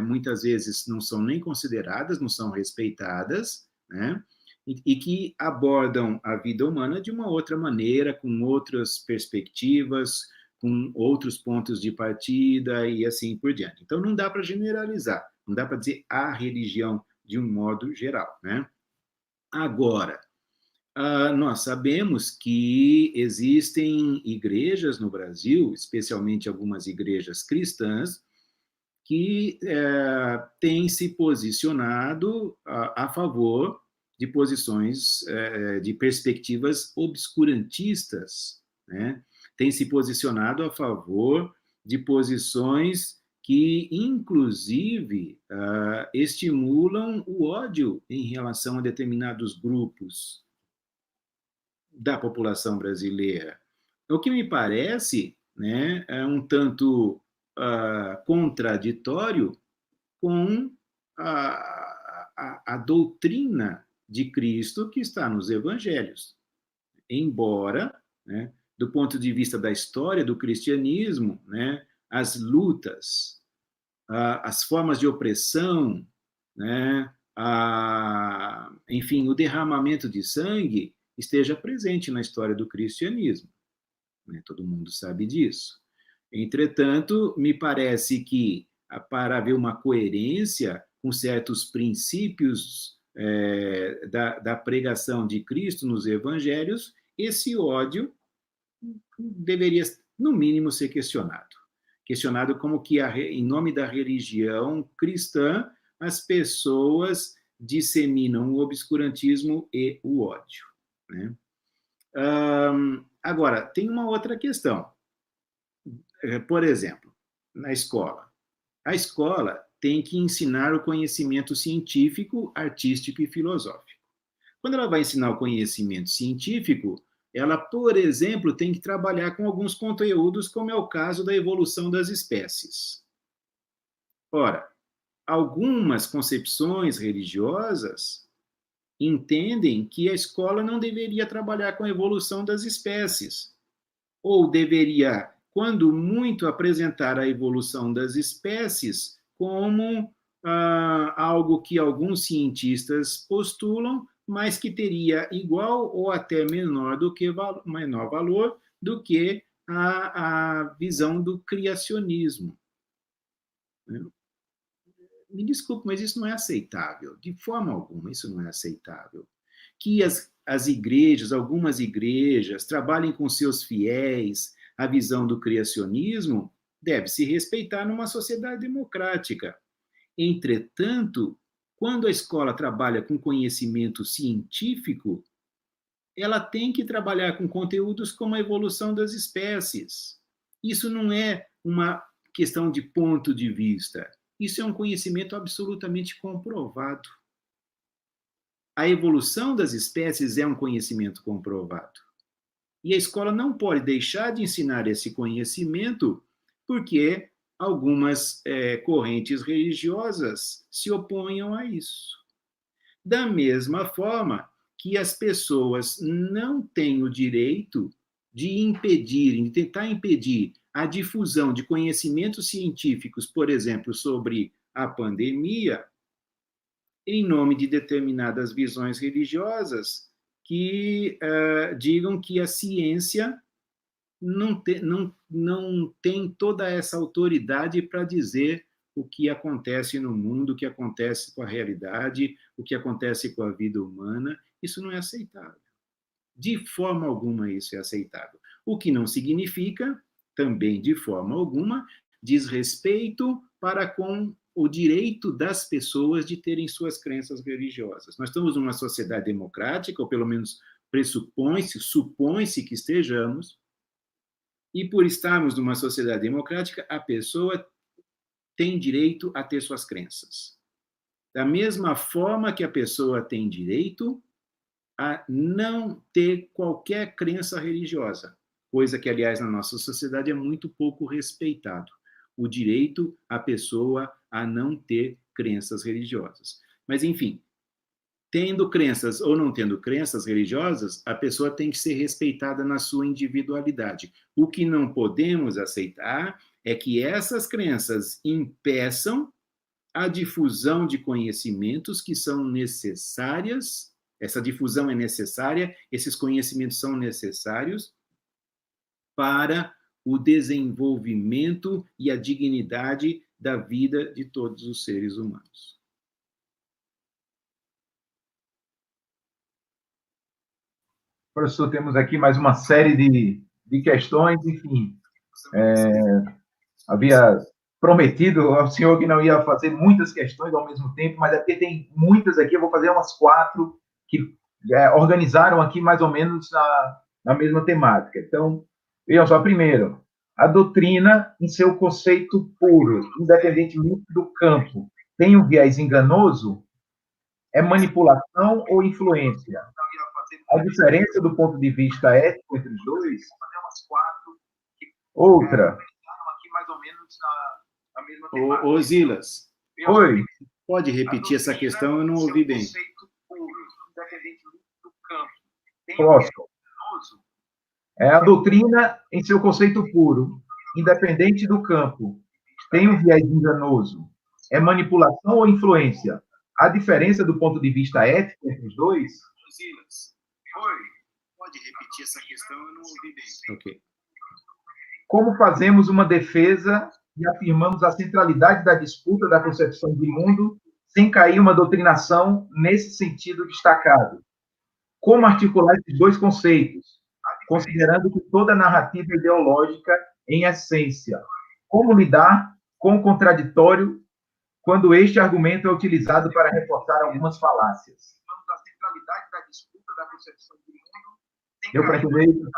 B: muitas vezes não são nem consideradas, não são respeitadas, né? E que abordam a vida humana de uma outra maneira, com outras perspectivas, com outros pontos de partida e assim por diante. Então, não dá para generalizar, não dá para dizer a religião de um modo geral, né? Agora, nós sabemos que existem igrejas no Brasil, especialmente algumas igrejas cristãs, que têm se posicionado a favor de posições, de perspectivas obscurantistas, né? Têm se posicionado a favor de posições que, inclusive, estimulam o ódio em relação a determinados grupos da população brasileira. O que me parece, né, é um tanto contraditório com a doutrina de Cristo que está nos evangelhos. Embora, né, do ponto de vista da história do cristianismo, né, as lutas, as formas de opressão, né, enfim, o derramamento de sangue esteja presente na história do cristianismo. Né? Todo mundo sabe disso. Entretanto, me parece que, para haver uma coerência com certos princípios da pregação de Cristo nos evangelhos, esse ódio deveria, no mínimo, ser questionado. Questionado como que, em nome da religião cristã, as pessoas disseminam o obscurantismo e o ódio. Né? Agora, tem uma outra questão. Por exemplo, na escola. A escola tem que ensinar o conhecimento científico, artístico e filosófico. Quando ela vai ensinar o conhecimento científico, ela, por exemplo, tem que trabalhar com alguns conteúdos, como é o caso da evolução das espécies. Ora, algumas concepções religiosas entendem que a escola não deveria trabalhar com a evolução das espécies, ou deveria, quando muito, apresentar a evolução das espécies como algo que alguns cientistas postulam, mas que teria igual ou até menor valor do que a visão do criacionismo. Me desculpe, mas isso não é aceitável. De forma alguma, isso não é aceitável. Que as igrejas, algumas igrejas, trabalhem com seus fiéis a visão do criacionismo, deve se respeitar numa sociedade democrática. Entretanto, quando a escola trabalha com conhecimento científico, ela tem que trabalhar com conteúdos como a evolução das espécies. Isso não é uma questão de ponto de vista. Isso é um conhecimento absolutamente comprovado. A evolução das espécies é um conhecimento comprovado. E a escola não pode deixar de ensinar esse conhecimento porque algumas correntes religiosas se oponham a isso. Da mesma forma que as pessoas não têm o direito de tentar impedir a difusão de conhecimentos científicos, por exemplo, sobre a pandemia, em nome de determinadas visões religiosas que digam que a ciência não tem toda essa autoridade para dizer o que acontece no mundo, o que acontece com a realidade, o que acontece com a vida humana. Isso não é aceitável. De forma alguma isso é aceitável. O que não significa, também de forma alguma, desrespeito para com o direito das pessoas de terem suas crenças religiosas. Nós estamos numa sociedade democrática, ou pelo menos supõe-se que estejamos, e por estarmos numa sociedade democrática, a pessoa tem direito a ter suas crenças. Da mesma forma que a pessoa tem direito a não ter qualquer crença religiosa, coisa que, aliás, na nossa sociedade é muito pouco respeitado. O direito à pessoa a não ter crenças religiosas. Mas, enfim, tendo crenças ou não tendo crenças religiosas, a pessoa tem que ser respeitada na sua individualidade. O que não podemos aceitar é que essas crenças impeçam a difusão de conhecimentos que são necessárias, essa difusão é necessária, esses conhecimentos são necessários para o desenvolvimento e a dignidade da vida de todos os seres humanos.
A: Professor, temos aqui mais uma série de questões, enfim. Havia prometido ao senhor que não ia fazer muitas questões ao mesmo tempo, mas é porque tem muitas aqui, eu vou fazer umas 4 que organizaram aqui mais ou menos na mesma temática. Então, vejam só, primeiro, a doutrina, em seu conceito puro, independentemente do campo, tem um viés enganoso? É manipulação ou influência? A diferença do ponto de vista ético entre os dois? Outra.
B: Ô Zilas.
A: Oi.
B: Pode repetir essa questão? Eu não ouvi bem.
A: Posso. É a doutrina em seu conceito puro, independente do campo, tem um viés enganoso. É manipulação ou influência? A diferença do ponto de vista ético entre os dois?
B: Oi. Pode repetir essa questão? Eu não ouvi bem. Ok.
A: Como fazemos uma defesa e afirmamos a centralidade da disputa da concepção de mundo sem cair uma doutrinação nesse sentido destacado? Como articular esses dois conceitos, considerando que toda narrativa ideológica, em essência, como lidar com o contraditório quando este argumento é utilizado para reforçar algumas falácias? Deu para entender isso?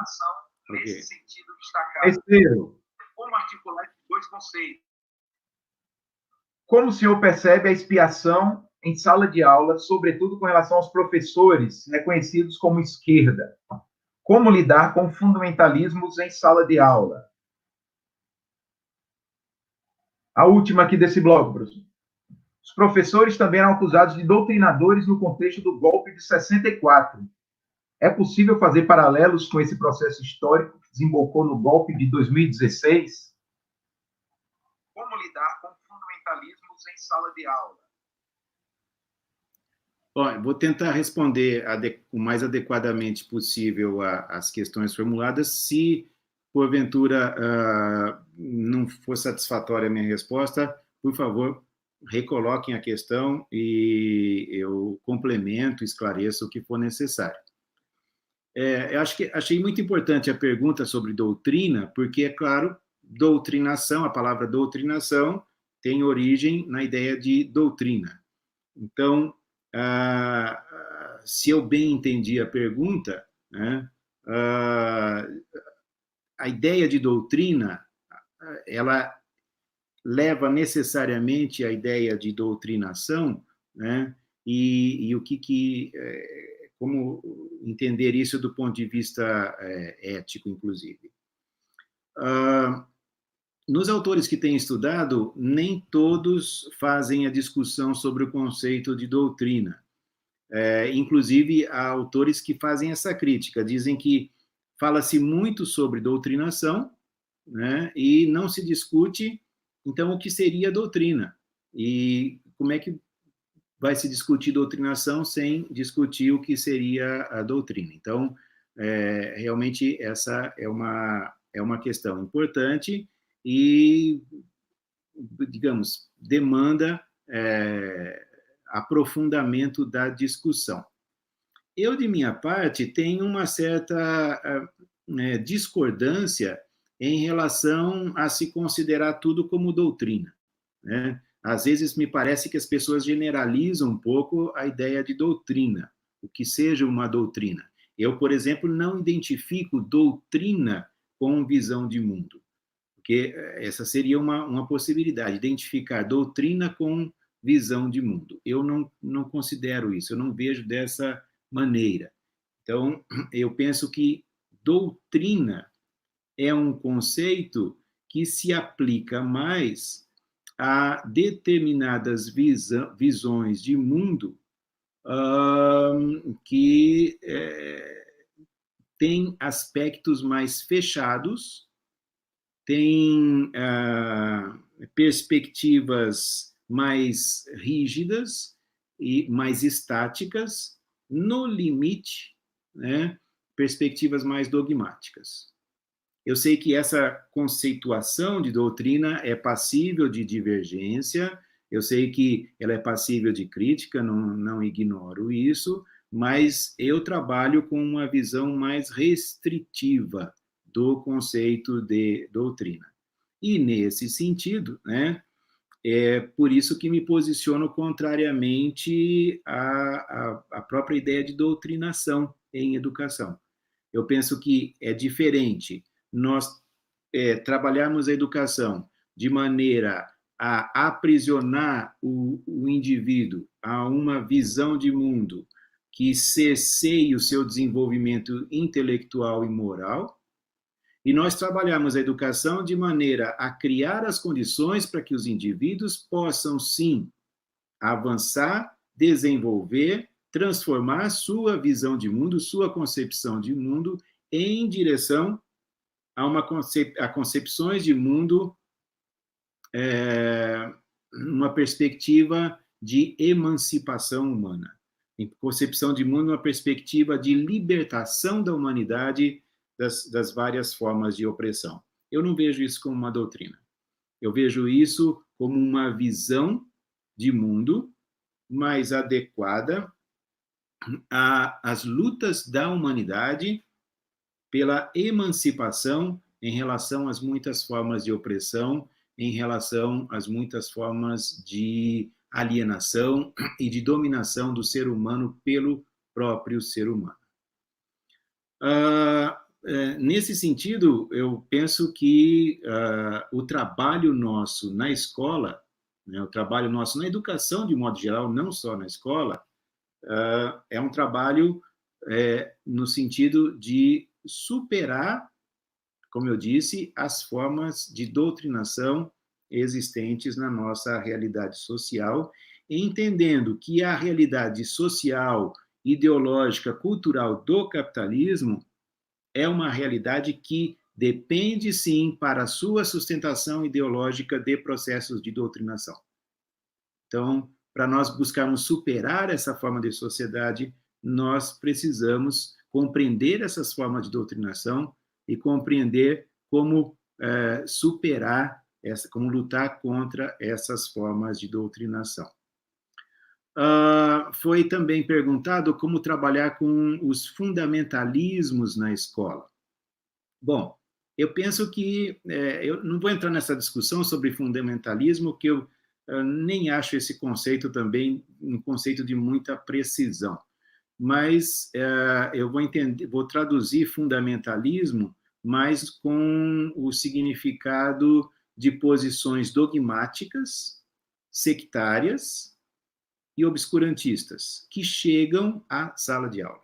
A: Terceiro, como articular esses dois conceitos? Como o senhor percebe a expiação em sala de aula, sobretudo com relação aos professores reconhecidos como esquerda? Como lidar com fundamentalismos em sala de aula? A última aqui desse bloco, professor. Os professores também eram acusados de doutrinadores no contexto do golpe de 64. É possível fazer paralelos com esse processo histórico que desembocou no golpe de 2016? Como lidar com fundamentalismos em sala de aula?
B: Bom, vou tentar responder o mais adequadamente possível às questões formuladas. Se, porventura, não for satisfatória a minha resposta, por favor, recoloquem a questão e eu complemento, esclareço o que for necessário. Eu achei muito importante a pergunta sobre doutrina, porque, é claro, doutrinação, a palavra doutrinação, tem origem na ideia de doutrina. Então, se eu bem entendi a pergunta, né, a ideia de doutrina, ela leva necessariamente a ideia de doutrinação, né, e o como entender isso do ponto de vista ético, inclusive. Nos autores que têm estudado, nem todos fazem a discussão sobre o conceito de doutrina. Inclusive, há autores que fazem essa crítica, dizem que fala-se muito sobre doutrinação, né, e não se discute, então, o que seria doutrina. E como é que vai se discutir doutrinação sem discutir o que seria a doutrina? Então, realmente, essa é uma questão importante e, digamos, demanda aprofundamento da discussão. Eu, de minha parte, tenho uma certa discordância em relação a se considerar tudo como doutrina, né? Às vezes me parece que as pessoas generalizam um pouco a ideia de doutrina, o que seja uma doutrina. Eu, por exemplo, não identifico doutrina com visão de mundo, porque essa seria uma possibilidade, identificar doutrina com visão de mundo. Eu não considero isso, eu não vejo dessa maneira. Então, eu penso que doutrina é um conceito que se aplica mais a determinadas visões de mundo que têm aspectos mais fechados, têm perspectivas mais rígidas e mais estáticas, no limite, né, perspectivas mais dogmáticas. Eu sei que essa conceituação de doutrina é passível de divergência, eu sei que ela é passível de crítica, não ignoro isso, mas eu trabalho com uma visão mais restritiva do conceito de doutrina. E, nesse sentido, né, é por isso que me posiciono contrariamente à própria ideia de doutrinação em educação. Eu penso que é diferente nós trabalharmos a educação de maneira a aprisionar o indivíduo a uma visão de mundo que cerceie o seu desenvolvimento intelectual e moral, e nós trabalhamos a educação de maneira a criar as condições para que os indivíduos possam, sim, avançar, desenvolver, transformar sua visão de mundo, sua concepção de mundo em direção a concepções de mundo, uma perspectiva de emancipação humana, em concepção de mundo, uma perspectiva de libertação da humanidade das várias formas de opressão. Eu não vejo isso como uma doutrina. Eu vejo isso como uma visão de mundo mais adequada às lutas da humanidade pela emancipação em relação às muitas formas de opressão, em relação às muitas formas de alienação e de dominação do ser humano pelo próprio ser humano. Nesse sentido, eu penso que o trabalho nosso na escola, né, o trabalho nosso na educação, de modo geral, não só na escola, é um trabalho no sentido de superar, como eu disse, as formas de doutrinação existentes na nossa realidade social, entendendo que a realidade social, ideológica, cultural do capitalismo é uma realidade que depende, sim, para a sua sustentação ideológica de processos de doutrinação. Então, para nós buscarmos superar essa forma de sociedade, nós precisamos compreender essas formas de doutrinação e compreender como superar, como lutar contra essas formas de doutrinação. Foi também perguntado como trabalhar com os fundamentalismos na escola. Bom, eu penso que eu não vou entrar nessa discussão sobre fundamentalismo, que eu nem acho esse conceito também um conceito de muita precisão. Mas eu vou traduzir fundamentalismo mais com o significado de posições dogmáticas, sectárias e obscurantistas que chegam à sala de aula,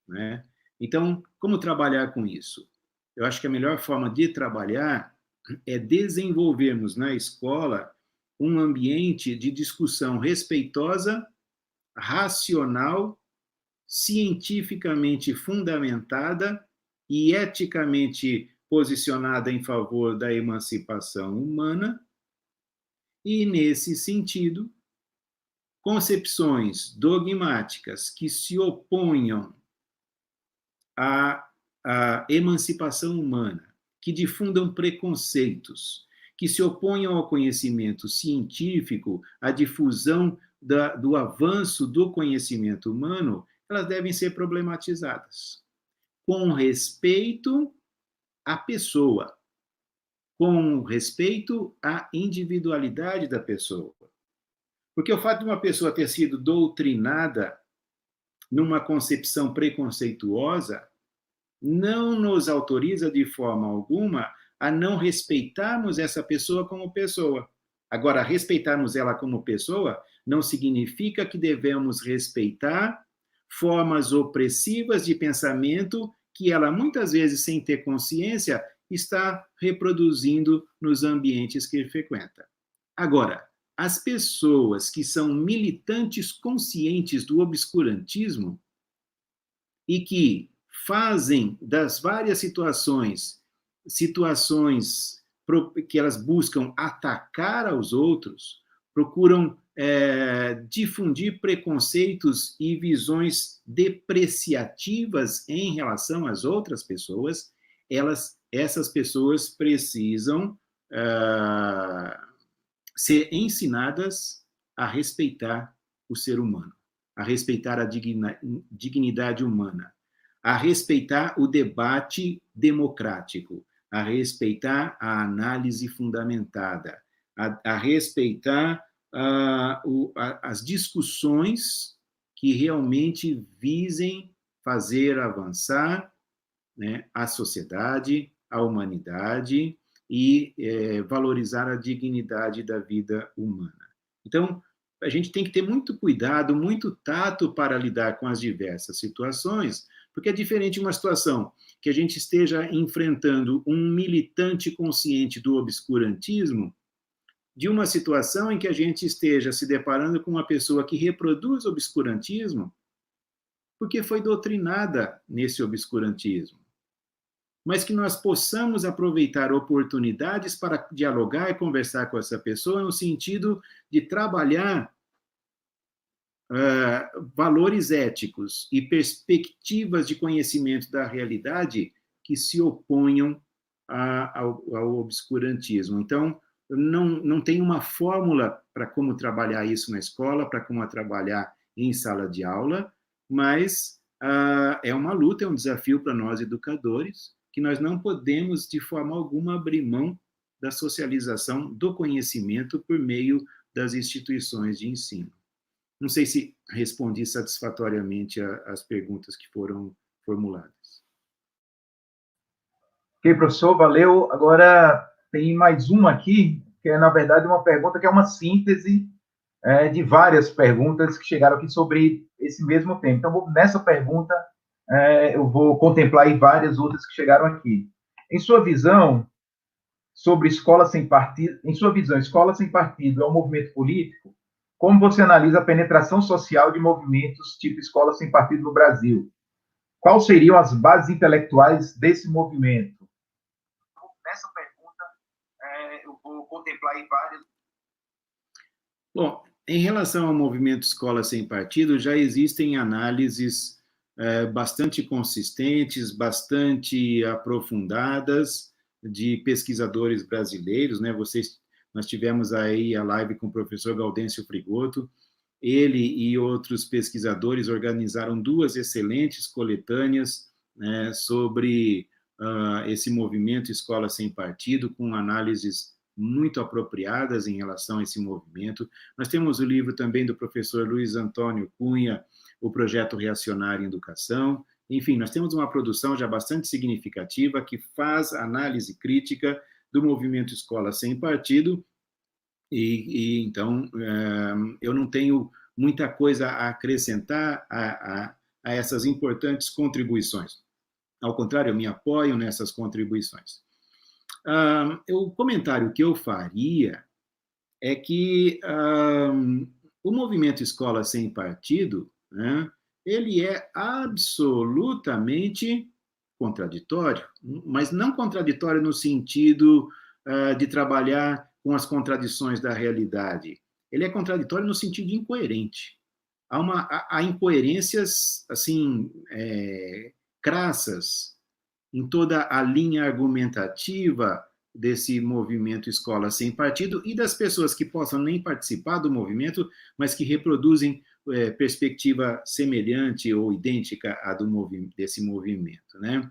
B: né? Então, como trabalhar com isso? Eu acho que a melhor forma de trabalhar é desenvolvermos na escola um ambiente de discussão respeitosa, racional, cientificamente fundamentada e eticamente posicionada em favor da emancipação humana, e, nesse sentido, concepções dogmáticas que se oponham à emancipação humana, que difundam preconceitos, que se oponham ao conhecimento científico, à difusão do avanço do conhecimento humano, elas devem ser problematizadas, com respeito à pessoa, com respeito à individualidade da pessoa. Porque o fato de uma pessoa ter sido doutrinada numa concepção preconceituosa não nos autoriza de forma alguma a não respeitarmos essa pessoa como pessoa. Agora, respeitarmos ela como pessoa não significa que devemos respeitar formas opressivas de pensamento que ela, muitas vezes, sem ter consciência, está reproduzindo nos ambientes que frequenta. Agora, as pessoas que são militantes conscientes do obscurantismo e que fazem das várias situações que elas buscam atacar aos outros, procuram difundir preconceitos e visões depreciativas em relação às outras pessoas, essas pessoas precisam ser ensinadas a respeitar o ser humano, a respeitar a dignidade humana, a respeitar o debate democrático, a respeitar a análise fundamentada, a respeitar as discussões que realmente visem fazer avançar, né, a sociedade, a humanidade e valorizar a dignidade da vida humana. Então, a gente tem que ter muito cuidado, muito tato para lidar com as diversas situações, porque é diferente uma situação que a gente esteja enfrentando um militante consciente do obscurantismo, de uma situação em que a gente esteja se deparando com uma pessoa que reproduz obscurantismo porque foi doutrinada nesse obscurantismo, mas que nós possamos aproveitar oportunidades para dialogar e conversar com essa pessoa no sentido de trabalhar valores éticos e perspectivas de conhecimento da realidade que se oponham ao obscurantismo. Então, não tem uma fórmula para como trabalhar isso na escola, para como trabalhar em sala de aula, mas é uma luta, é um desafio para nós educadores, que nós não podemos, de forma alguma, abrir mão da socialização do conhecimento por meio das instituições de ensino. Não sei se respondi satisfatoriamente às perguntas que foram formuladas.
A: Ok, professor, valeu. Agora tem mais uma aqui, que é, na verdade, uma pergunta que é uma síntese de várias perguntas que chegaram aqui sobre esse mesmo tema. Então, nessa pergunta, eu vou contemplar aí várias outras que chegaram aqui. Em sua visão, sobre escola sem partido, em sua visão, escola sem partido é um movimento político? Como você analisa a penetração social de movimentos tipo escola sem partido no Brasil? Quais seriam as bases intelectuais desse movimento? Nessa pergunta, eu vou contemplar aí várias.
B: Bom, em relação ao movimento Escola Sem Partido, já existem análises bastante consistentes, bastante aprofundadas de pesquisadores brasileiros, né? Nós tivemos aí a live com o professor Gaudêncio Frigoto. Ele e outros pesquisadores organizaram 2 excelentes coletâneas, né, sobre esse movimento Escola Sem Partido, com análises muito apropriadas em relação a esse movimento. Nós temos o livro também do professor Luiz Antônio Cunha, O Projeto Reacionário em Educação. Enfim, nós temos uma produção já bastante significativa que faz análise crítica do movimento Escola Sem Partido, e então eu não tenho muita coisa a acrescentar a essas importantes contribuições. Ao contrário, eu me apoio nessas contribuições. O comentário que eu faria é que o movimento Escola Sem Partido, né, ele é absolutamente contraditório, mas não contraditório no sentido de trabalhar com as contradições da realidade. Ele é contraditório no sentido de incoerente. Há incoerências assim crassas em toda a linha argumentativa desse movimento Escola Sem Partido e das pessoas que possam nem participar do movimento, mas que reproduzem perspectiva semelhante ou idêntica à desse movimento, né?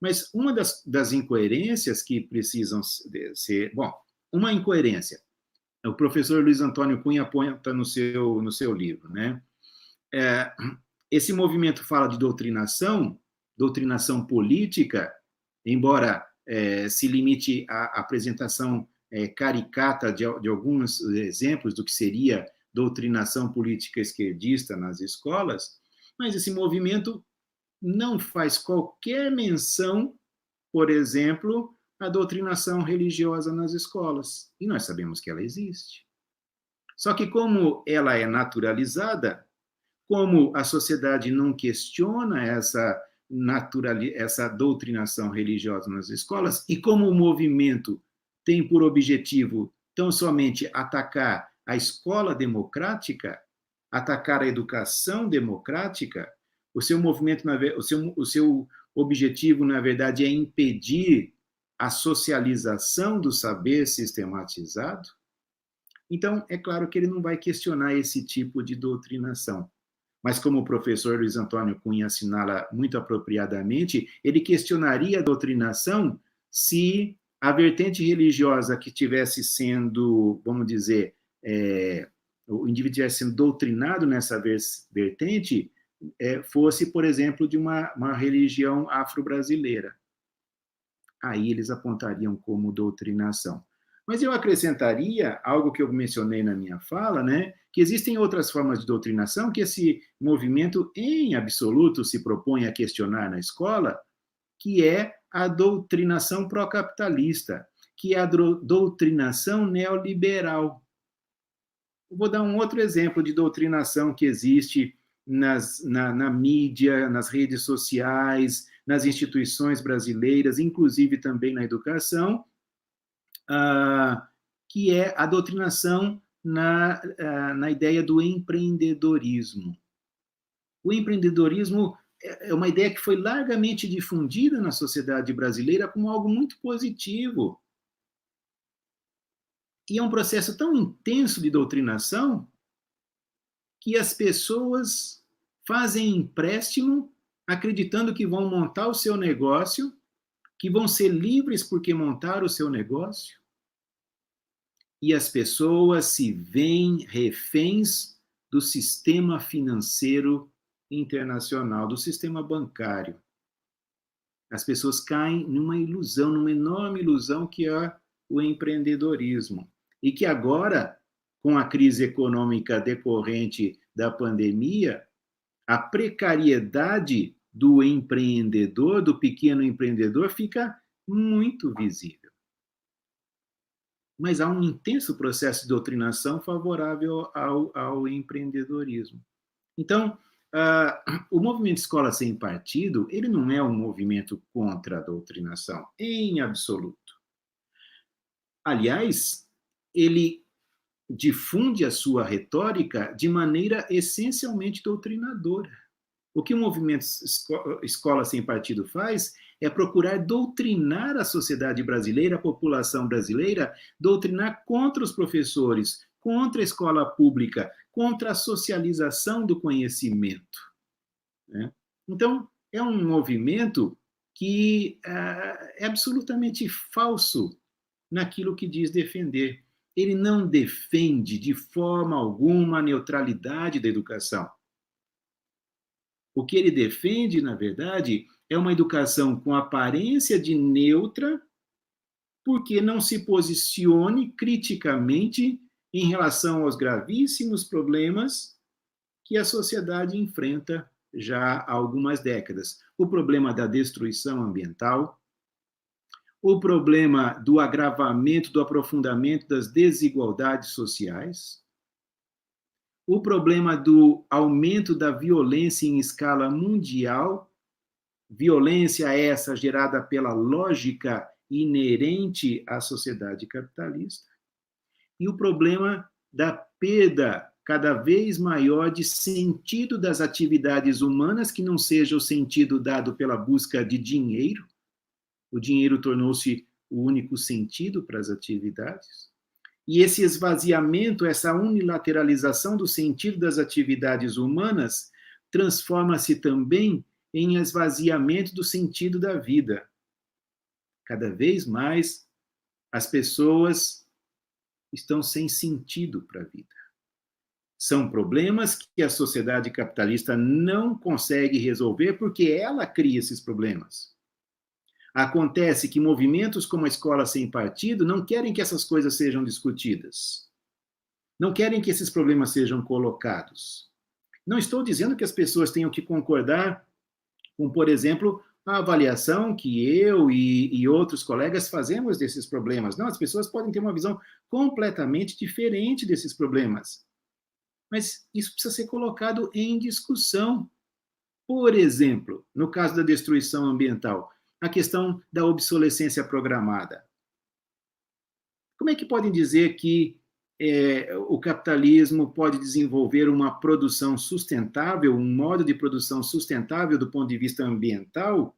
B: Mas uma das incoerências que precisam ser... Bom, uma incoerência, o professor Luiz Antônio Cunha aponta no seu livro, né? Esse movimento fala de doutrinação política, embora se limite à apresentação caricata de alguns exemplos do que seria doutrinação política esquerdista nas escolas, mas esse movimento não faz qualquer menção, por exemplo, a doutrinação religiosa nas escolas. E nós sabemos que ela existe. Só que como ela é naturalizada, como a sociedade não questiona essa doutrinação religiosa nas escolas, e como o movimento tem por objetivo tão somente atacar a escola democrática, atacar a educação democrática, o seu movimento, o seu objetivo, na verdade, é impedir a socialização do saber sistematizado. Então, é claro que ele não vai questionar esse tipo de doutrinação. Mas, como o professor Luiz Antônio Cunha assinala muito apropriadamente, ele questionaria a doutrinação se a vertente religiosa que estivesse sendo, vamos dizer, o indivíduo estivesse sendo doutrinado nessa vertente, fosse, por exemplo, de uma religião afro-brasileira. Aí eles apontariam como doutrinação. Mas eu acrescentaria algo que eu mencionei na minha fala, né, que existem outras formas de doutrinação que esse movimento, em absoluto, se propõe a questionar na escola, que é a doutrinação pró-capitalista, que é a doutrinação neoliberal. Eu vou dar um outro exemplo de doutrinação que existe na mídia, nas redes sociais, nas instituições brasileiras, inclusive também na educação, que é a doutrinação na ideia do empreendedorismo. O empreendedorismo é uma ideia que foi largamente difundida na sociedade brasileira como algo muito positivo. E é um processo tão intenso de doutrinação que as pessoas fazem empréstimo acreditando que vão montar o seu negócio, que vão ser livres porque montaram o seu negócio, e as pessoas se veem reféns do sistema financeiro internacional, do sistema bancário. As pessoas caem numa ilusão, numa enorme ilusão que é o empreendedorismo. E que agora, com a crise econômica decorrente da pandemia, a precariedade do empreendedor, do pequeno empreendedor, fica muito visível. Mas há um intenso processo de doutrinação favorável ao empreendedorismo. Então, o movimento Escola Sem Partido, ele não é um movimento contra a doutrinação, em absoluto. Aliás, ele difunde a sua retórica de maneira essencialmente doutrinadora. O que o movimento Escola Sem Partido faz é procurar doutrinar a sociedade brasileira, a população brasileira, doutrinar contra os professores, contra a escola pública, contra a socialização do conhecimento. Né? Então, é um movimento que é absolutamente falso naquilo que diz defender. Ele não defende de forma alguma a neutralidade da educação. O que ele defende, na verdade, é uma educação com aparência de neutra, porque não se posicione criticamente em relação aos gravíssimos problemas que a sociedade enfrenta já há algumas décadas. O problema da destruição ambiental, o problema do agravamento, do aprofundamento das desigualdades sociais, o problema do aumento da violência em escala mundial, violência essa gerada pela lógica inerente à sociedade capitalista, e o problema da perda cada vez maior de sentido das atividades humanas, que não seja o sentido dado pela busca de dinheiro. O dinheiro tornou-se o único sentido para as atividades. E esse esvaziamento, essa unilateralização do sentido das atividades humanas, transforma-se também em esvaziamento do sentido da vida. Cada vez mais, as pessoas estão sem sentido para a vida. São problemas que a sociedade capitalista não consegue resolver porque ela cria esses problemas. Acontece que movimentos como a Escola Sem Partido não querem que essas coisas sejam discutidas. Não querem que esses problemas sejam colocados. Não estou dizendo que as pessoas tenham que concordar com, por exemplo, a avaliação que eu e outros colegas fazemos desses problemas. Não, as pessoas podem ter uma visão completamente diferente desses problemas. Mas isso precisa ser colocado em discussão. Por exemplo, no caso da destruição ambiental, a questão da obsolescência programada. Como é que podem dizer que o capitalismo pode desenvolver uma produção sustentável, um modo de produção sustentável do ponto de vista ambiental,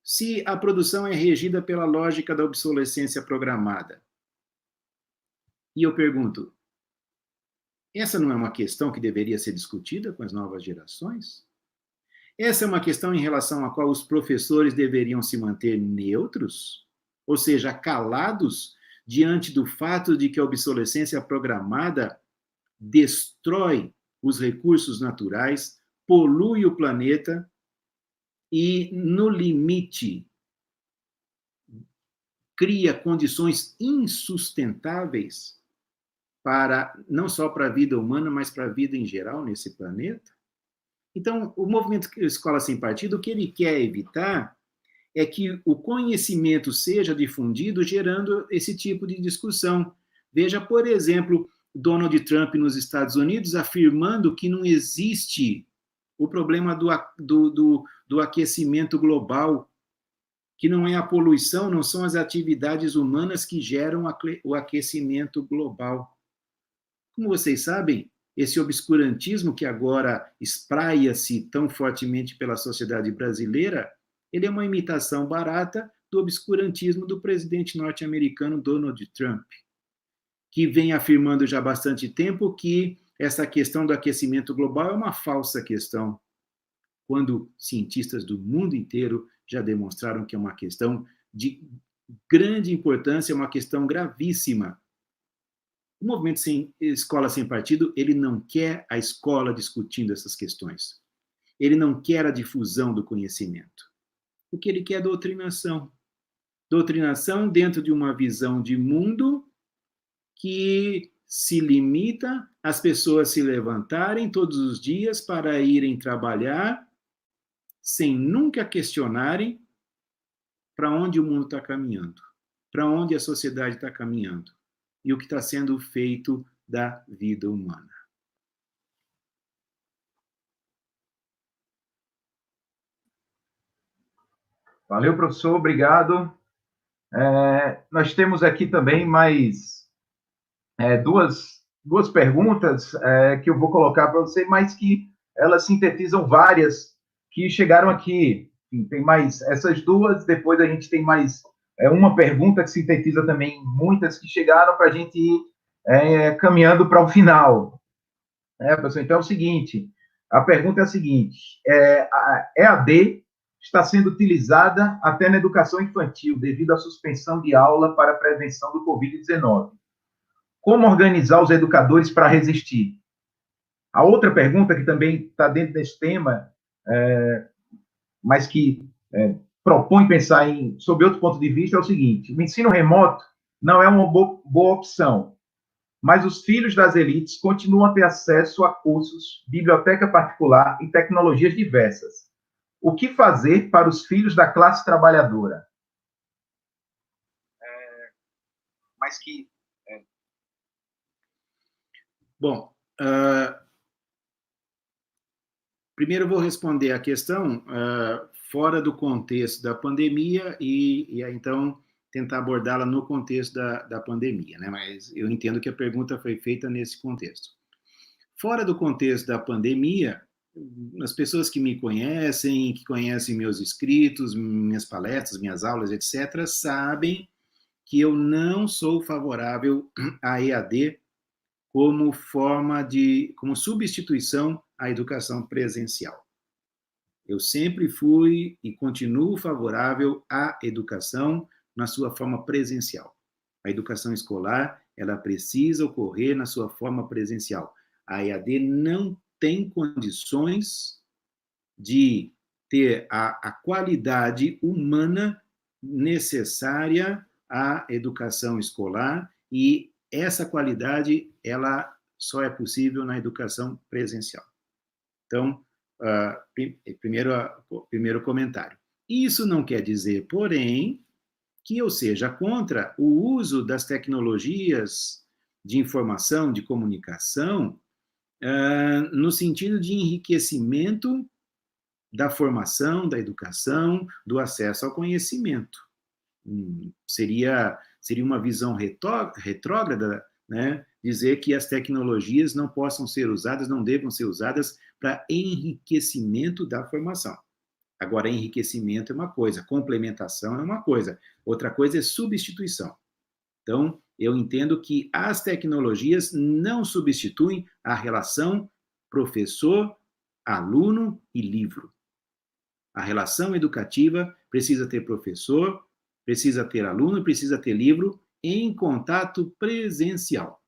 B: se a produção é regida pela lógica da obsolescência programada? E eu pergunto, essa não é uma questão que deveria ser discutida com as novas gerações? Essa é uma questão em relação à qual os professores deveriam se manter neutros, ou seja, calados diante do fato de que a obsolescência programada destrói os recursos naturais, polui o planeta e, no limite, cria condições insustentáveis para não só para a vida humana, mas para a vida em geral nesse planeta? Então, o movimento Escola Sem Partido, o que ele quer evitar é que o conhecimento seja difundido gerando esse tipo de discussão. Veja, por exemplo, Donald Trump nos Estados Unidos afirmando que não existe o problema do aquecimento global, que não é a poluição, não são as atividades humanas que geram o aquecimento global. Como vocês sabem, esse obscurantismo que agora espraia-se tão fortemente pela sociedade brasileira, ele é uma imitação barata do obscurantismo do presidente norte-americano Donald Trump, que vem afirmando já há bastante tempo que essa questão do aquecimento global é uma falsa questão, quando cientistas do mundo inteiro já demonstraram que é uma questão de grande importância, uma questão gravíssima. O movimento Escola Sem Partido, ele não quer a escola discutindo essas questões. Ele não quer a difusão do conhecimento. O que ele quer é doutrinação. Doutrinação dentro de uma visão de mundo que se limita às pessoas se levantarem todos os dias para irem trabalhar sem nunca questionarem para onde o mundo está caminhando, para onde a sociedade está caminhando e o que está sendo feito da vida humana.
A: Valeu, professor, obrigado. Nós temos aqui também mais duas perguntas que eu vou colocar para você, mas que elas sintetizam várias que chegaram aqui. Tem mais essas duas, depois a gente tem mais uma pergunta que sintetiza também muitas que chegaram para a gente ir caminhando para o final. Pessoal, então é o seguinte, a pergunta é a seguinte, a EAD está sendo utilizada até na educação infantil, devido à suspensão de aula para a prevenção do Covid-19. Como organizar os educadores para resistir? A outra pergunta, que também está dentro desse tema, mas que propõe pensar sob outro ponto de vista, é o seguinte: o ensino remoto não é uma boa opção, mas os filhos das elites continuam a ter acesso a cursos, biblioteca particular e tecnologias diversas. O que fazer para os filhos da classe trabalhadora? Mas que...
B: Bom, primeiro eu vou responder a questão fora do contexto da pandemia e então tentar abordá-la no contexto da pandemia, né? Mas eu entendo que a pergunta foi feita nesse contexto. Fora do contexto da pandemia, as pessoas que me conhecem, que conhecem meus escritos, minhas palestras, minhas aulas, etc., sabem que eu não sou favorável à EAD como como substituição à educação presencial. Eu sempre fui e continuo favorável à educação na sua forma presencial. A educação escolar, ela precisa ocorrer na sua forma presencial. A EAD não tem condições de ter a qualidade humana necessária à educação escolar e essa qualidade, ela só é possível na educação presencial. Então, primeiro comentário. Isso não quer dizer, porém, que eu seja contra o uso das tecnologias de informação, de comunicação, no sentido de enriquecimento da formação, da educação, do acesso ao conhecimento. Seria uma visão retrógrada, né, dizer que as tecnologias não possam ser usadas, não devam ser usadas para enriquecimento da formação. Agora, enriquecimento é uma coisa, complementação é uma coisa, outra coisa é substituição. Então, eu entendo que as tecnologias não substituem a relação professor, aluno e livro. A relação educativa precisa ter professor, precisa ter aluno, precisa ter livro em contato presencial.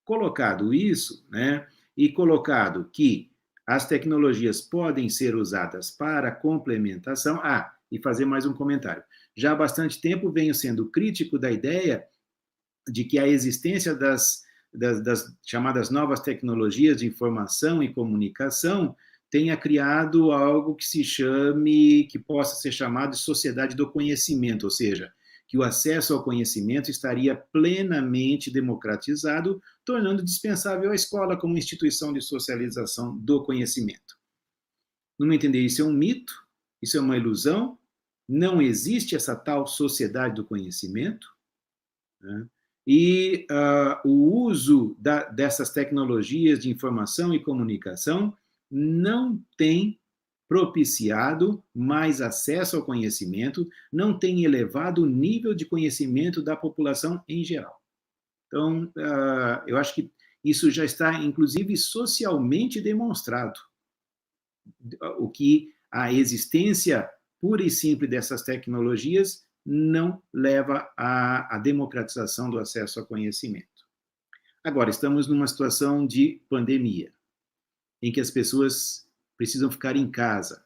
B: Colocado isso, né, e colocado que as tecnologias podem ser usadas para complementação. E fazer mais um comentário. Já há bastante tempo venho sendo crítico da ideia de que a existência das chamadas novas tecnologias de informação e comunicação tenha criado algo que possa ser chamado de sociedade do conhecimento, ou seja, que o acesso ao conhecimento estaria plenamente democratizado, tornando dispensável a escola como instituição de socialização do conhecimento. No meu entender, isso é um mito, isso é uma ilusão, não existe essa tal sociedade do conhecimento, né? E o uso dessas tecnologias de informação e comunicação não tem propiciado mais acesso ao conhecimento, não tem elevado o nível de conhecimento da população em geral. Então, eu acho que isso já está, inclusive, socialmente demonstrado. O que a existência pura e simples dessas tecnologias não leva à democratização do acesso ao conhecimento. Agora, estamos numa situação de pandemia, em que as pessoas precisam ficar em casa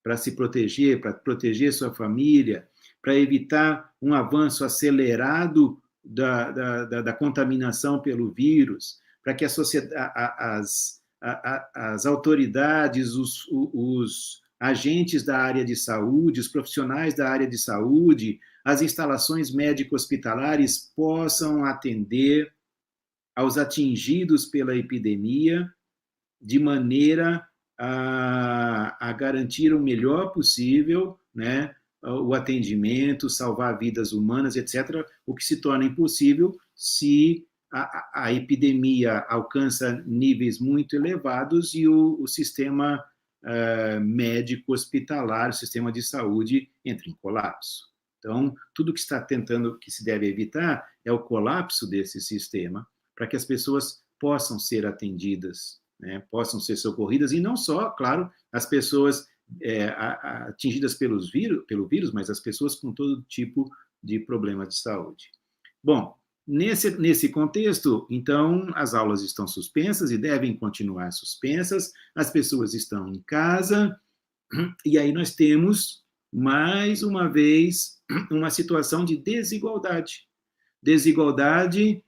B: para se proteger, para proteger sua família, para evitar um avanço acelerado da contaminação pelo vírus, para que as autoridades, os agentes da área de saúde, os profissionais da área de saúde, as instalações médico-hospitalares possam atender aos atingidos pela epidemia de maneira a garantir o melhor possível, né, o atendimento, salvar vidas humanas, etc., o que se torna impossível se a epidemia alcança níveis muito elevados e o sistema médico hospitalar, o sistema de saúde entra em colapso. Então, tudo que se deve evitar é o colapso desse sistema, para que as pessoas possam ser atendidas, né, possam ser socorridas, e não só, claro, as pessoas atingidas pelo vírus, mas as pessoas com todo tipo de problemas de saúde. Bom, nesse contexto, então, as aulas estão suspensas e devem continuar suspensas, as pessoas estão em casa, e aí nós temos, mais uma vez, uma situação de desigualdade. Desigualdade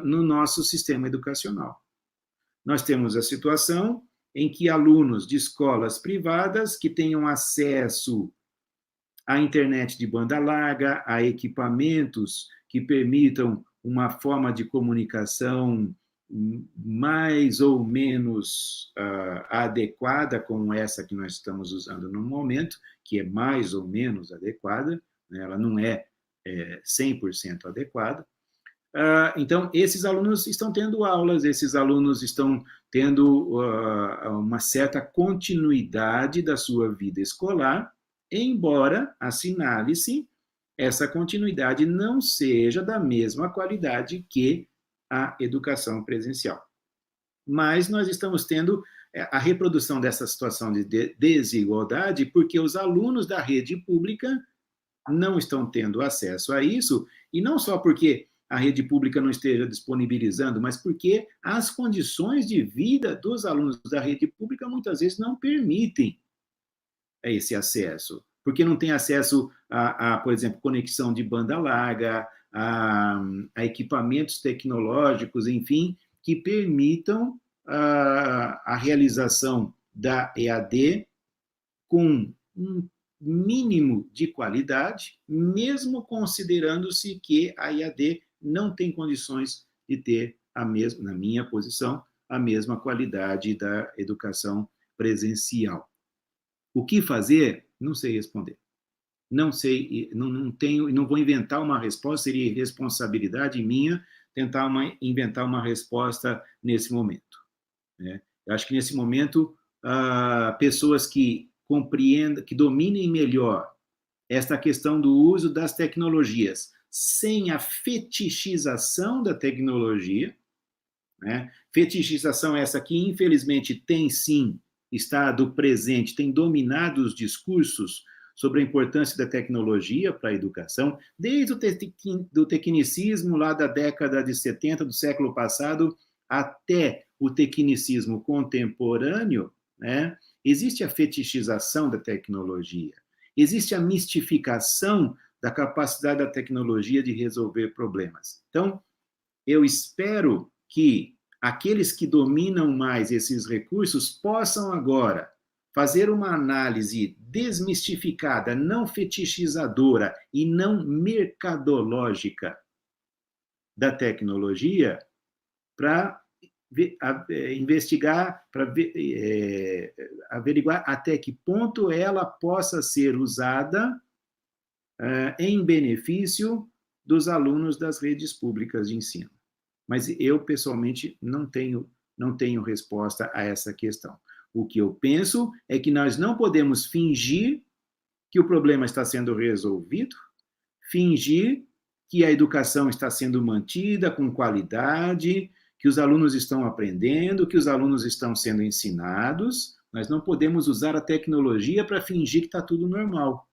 B: no nosso sistema educacional. Nós temos a situação em que alunos de escolas privadas que tenham acesso à internet de banda larga, a equipamentos que permitam uma forma de comunicação mais ou menos adequada com essa que nós estamos usando no momento, que é mais ou menos adequada, né? Ela não é 100% adequada. Então, esses alunos estão tendo aulas, esses alunos estão tendo uma certa continuidade da sua vida escolar, embora, assinale-se, essa continuidade não seja da mesma qualidade que a educação presencial. Mas nós estamos tendo a reprodução dessa situação de desigualdade porque os alunos da rede pública não estão tendo acesso a isso, e não só porque a rede pública não esteja disponibilizando, mas porque as condições de vida dos alunos da rede pública muitas vezes não permitem esse acesso, porque não tem acesso por exemplo, conexão de banda larga, a equipamentos tecnológicos, enfim, que permitam a realização da EAD com um mínimo de qualidade, mesmo considerando-se que a EAD não tem condições de ter a mesma, na minha posição, a mesma qualidade da educação presencial. O que fazer? Não sei responder. Não sei, não tenho, não vou inventar uma resposta, seria responsabilidade minha tentar inventar uma resposta nesse momento. Né? Eu acho que nesse momento, pessoas que compreendam, que dominem melhor esta questão do uso das tecnologias, sem a fetichização da tecnologia, né? Fetichização essa que, infelizmente, tem sim estado presente, tem dominado os discursos sobre a importância da tecnologia para a educação, desde o tecnicismo lá da década de 70 do século passado até o tecnicismo contemporâneo, né? Existe a fetichização da tecnologia, existe a mistificação da capacidade da tecnologia de resolver problemas. Então, eu espero que aqueles que dominam mais esses recursos possam agora fazer uma análise desmistificada, não fetichizadora e não mercadológica da tecnologia para investigar, para averiguar até que ponto ela possa ser usada em benefício dos alunos das redes públicas de ensino. Mas eu, pessoalmente, não tenho resposta a essa questão. O que eu penso é que nós não podemos fingir que o problema está sendo resolvido, fingir que a educação está sendo mantida com qualidade, que os alunos estão aprendendo, que os alunos estão sendo ensinados. Nós não podemos usar a tecnologia para fingir que está tudo normal.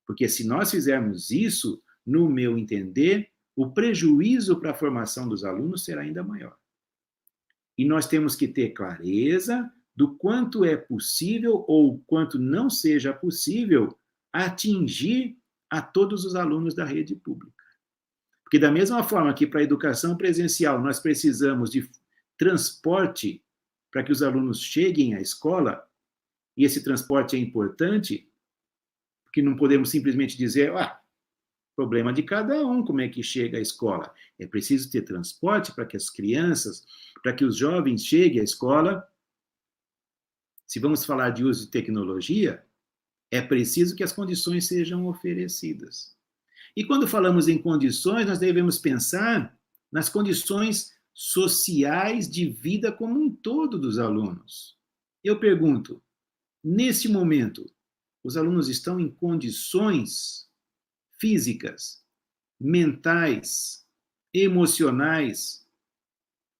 B: Porque se nós fizermos isso, no meu entender, o prejuízo para a formação dos alunos será ainda maior. E nós temos que ter clareza do quanto é possível ou quanto não seja possível atingir a todos os alunos da rede pública. Porque da mesma forma que para a educação presencial nós precisamos de transporte para que os alunos cheguem à escola, e esse transporte é importante, porque não podemos simplesmente dizer, problema de cada um, como é que chega à escola. É preciso ter transporte para que as crianças, para que os jovens cheguem à escola. Se vamos falar de uso de tecnologia, é preciso que as condições sejam oferecidas. E quando falamos em condições, nós devemos pensar nas condições sociais de vida como um todo dos alunos. Eu pergunto, neste momento, os alunos estão em condições físicas, mentais, emocionais,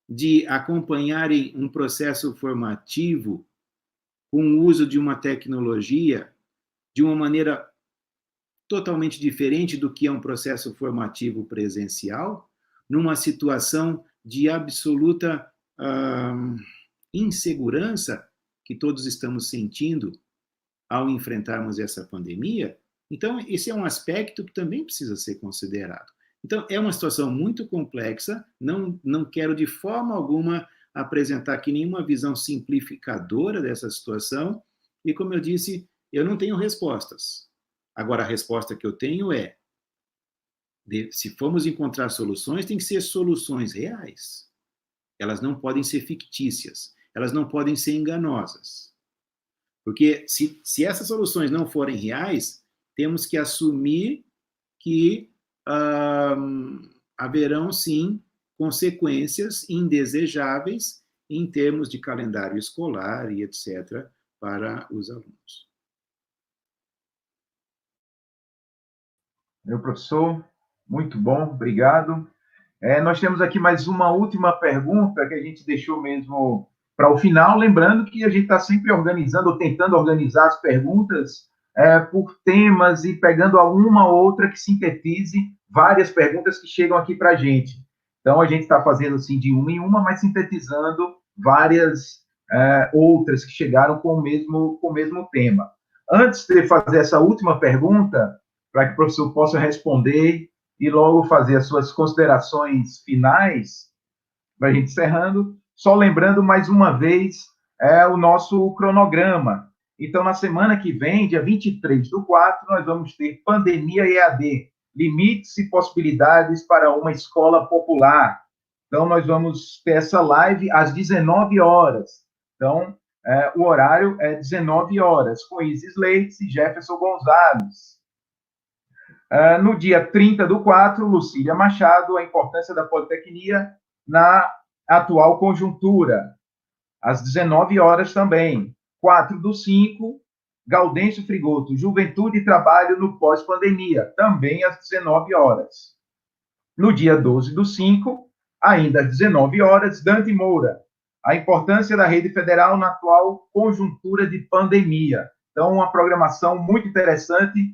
B: de acompanharem um processo formativo com o uso de uma tecnologia de uma maneira totalmente diferente do que é um processo formativo presencial, numa situação de absoluta insegurança que todos estamos sentindo ao enfrentarmos essa pandemia. Então, esse é um aspecto que também precisa ser considerado. Então, é uma situação muito complexa, não quero de forma alguma apresentar aqui nenhuma visão simplificadora dessa situação, e como eu disse, eu não tenho respostas. Agora, a resposta que eu tenho é, se formos encontrar soluções, tem que ser soluções reais. Elas não podem ser fictícias, elas não podem ser enganosas. Porque se essas soluções não forem reais, temos que assumir que haverão, sim, consequências indesejáveis em termos de calendário escolar e etc. para os alunos.
A: Meu professor, muito bom, obrigado. Nós temos aqui mais uma última pergunta que a gente deixou mesmo para o final, lembrando que a gente está sempre organizando ou tentando organizar as perguntas por temas e pegando uma ou outra que sintetize várias perguntas que chegam aqui para a gente. Então, a gente está fazendo assim de uma em uma, mas sintetizando várias outras que chegaram com o mesmo tema. Antes de fazer essa última pergunta, para que o professor possa responder e logo fazer as suas considerações finais, para a gente encerrando, Só lembrando mais uma vez o nosso cronograma. Então, na semana que vem, dia 23/4, nós vamos ter Pandemia EAD, limites e possibilidades para uma escola popular. Então, nós vamos ter essa live às 19 horas. Então, o horário é 19 horas, com Isis Leite e Jefferson Gonzalez. No dia 30/4, Lucília Machado, a importância da Politecnia na atual conjuntura, às 19 horas também. 4/5, Gaudêncio Frigoto, Juventude e Trabalho no Pós-Pandemia, também às 19 horas. No dia 12/5, ainda às 19 horas, Dante Moura, a importância da rede federal na atual conjuntura de pandemia. Então, uma programação muito interessante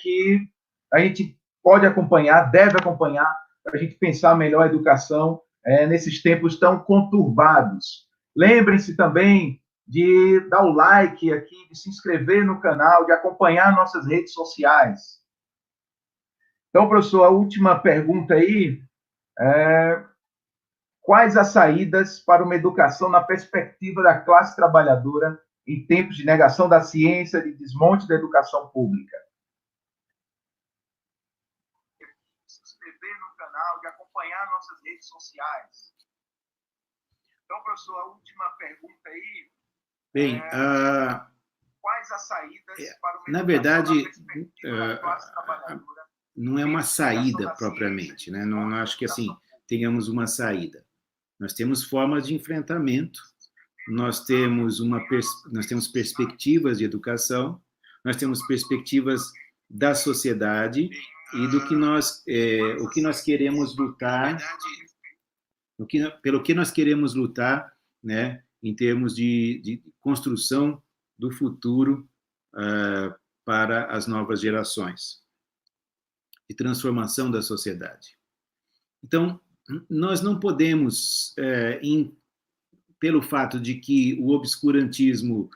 A: que a gente pode acompanhar, deve acompanhar, para a gente pensar melhor a educação nesses tempos tão conturbados. Lembrem-se também de dar o like aqui, de se inscrever no canal, de acompanhar nossas redes sociais. Então, professor, a última pergunta aí quais as saídas para uma educação na perspectiva da classe trabalhadora em tempos de negação da ciência, de desmonte da educação pública? Se inscrever no canal, de acompanhar nossas redes sociais. Então, professor, a última pergunta aí.
B: Bem,
A: quais as saídas para uma
B: na verdade,
A: da classe trabalhadora?
B: Não é uma saída propriamente, né? Não acho que assim tenhamos uma saída. Nós temos formas de enfrentamento, nós temos perspectivas de educação, nós temos perspectivas da sociedade e do que o que nós queremos lutar, pelo que nós queremos lutar, né, em termos de construção do futuro para as novas gerações, de transformação da sociedade. Então, nós não podemos, pelo fato de que o obscurantismo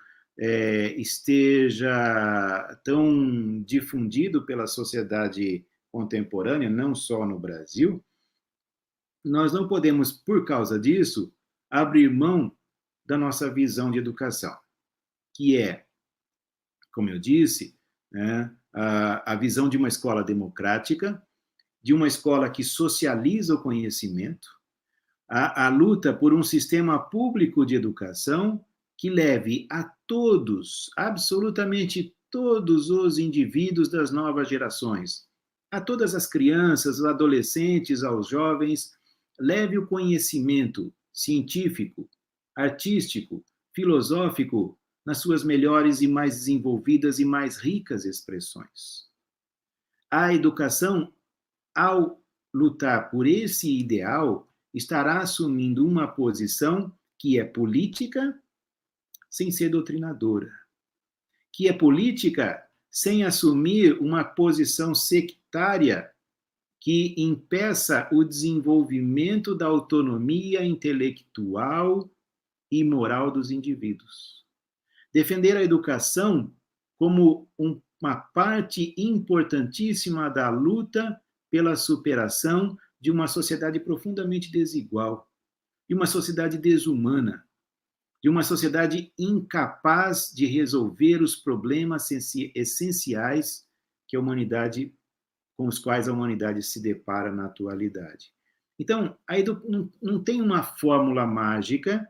B: esteja tão difundido pela sociedade contemporânea, não só no Brasil, nós não podemos, por causa disso, abrir mão da nossa visão de educação, que é, como eu disse, né, a visão de uma escola democrática, de uma escola que socializa o conhecimento, a luta por um sistema público de educação que leve a todos, absolutamente todos os indivíduos das novas gerações, a todas as crianças, os adolescentes, aos jovens, leve o conhecimento científico, artístico, filosófico nas suas melhores e mais desenvolvidas e mais ricas expressões. A educação, ao lutar por esse ideal, estará assumindo uma posição que é política sem ser doutrinadora, que é política sem assumir uma posição sectária que impeça o desenvolvimento da autonomia intelectual e moral dos indivíduos. Defender a educação como uma parte importantíssima da luta pela superação de uma sociedade profundamente desigual, de uma sociedade desumana, de uma sociedade incapaz de resolver os problemas essenciais que a humanidade, com os quais a humanidade se depara na atualidade. Então, não tem uma fórmula mágica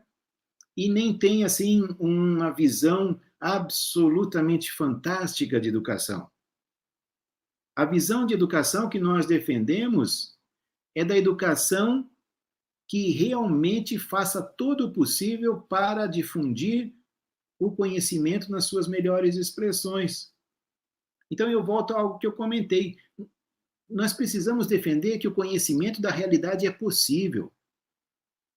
B: e nem tem assim uma visão absolutamente fantástica de educação. A visão de educação que nós defendemos é da educação que realmente faça todo o possível para difundir o conhecimento nas suas melhores expressões. Então, eu volto a algo que eu comentei. Nós precisamos defender que o conhecimento da realidade é possível,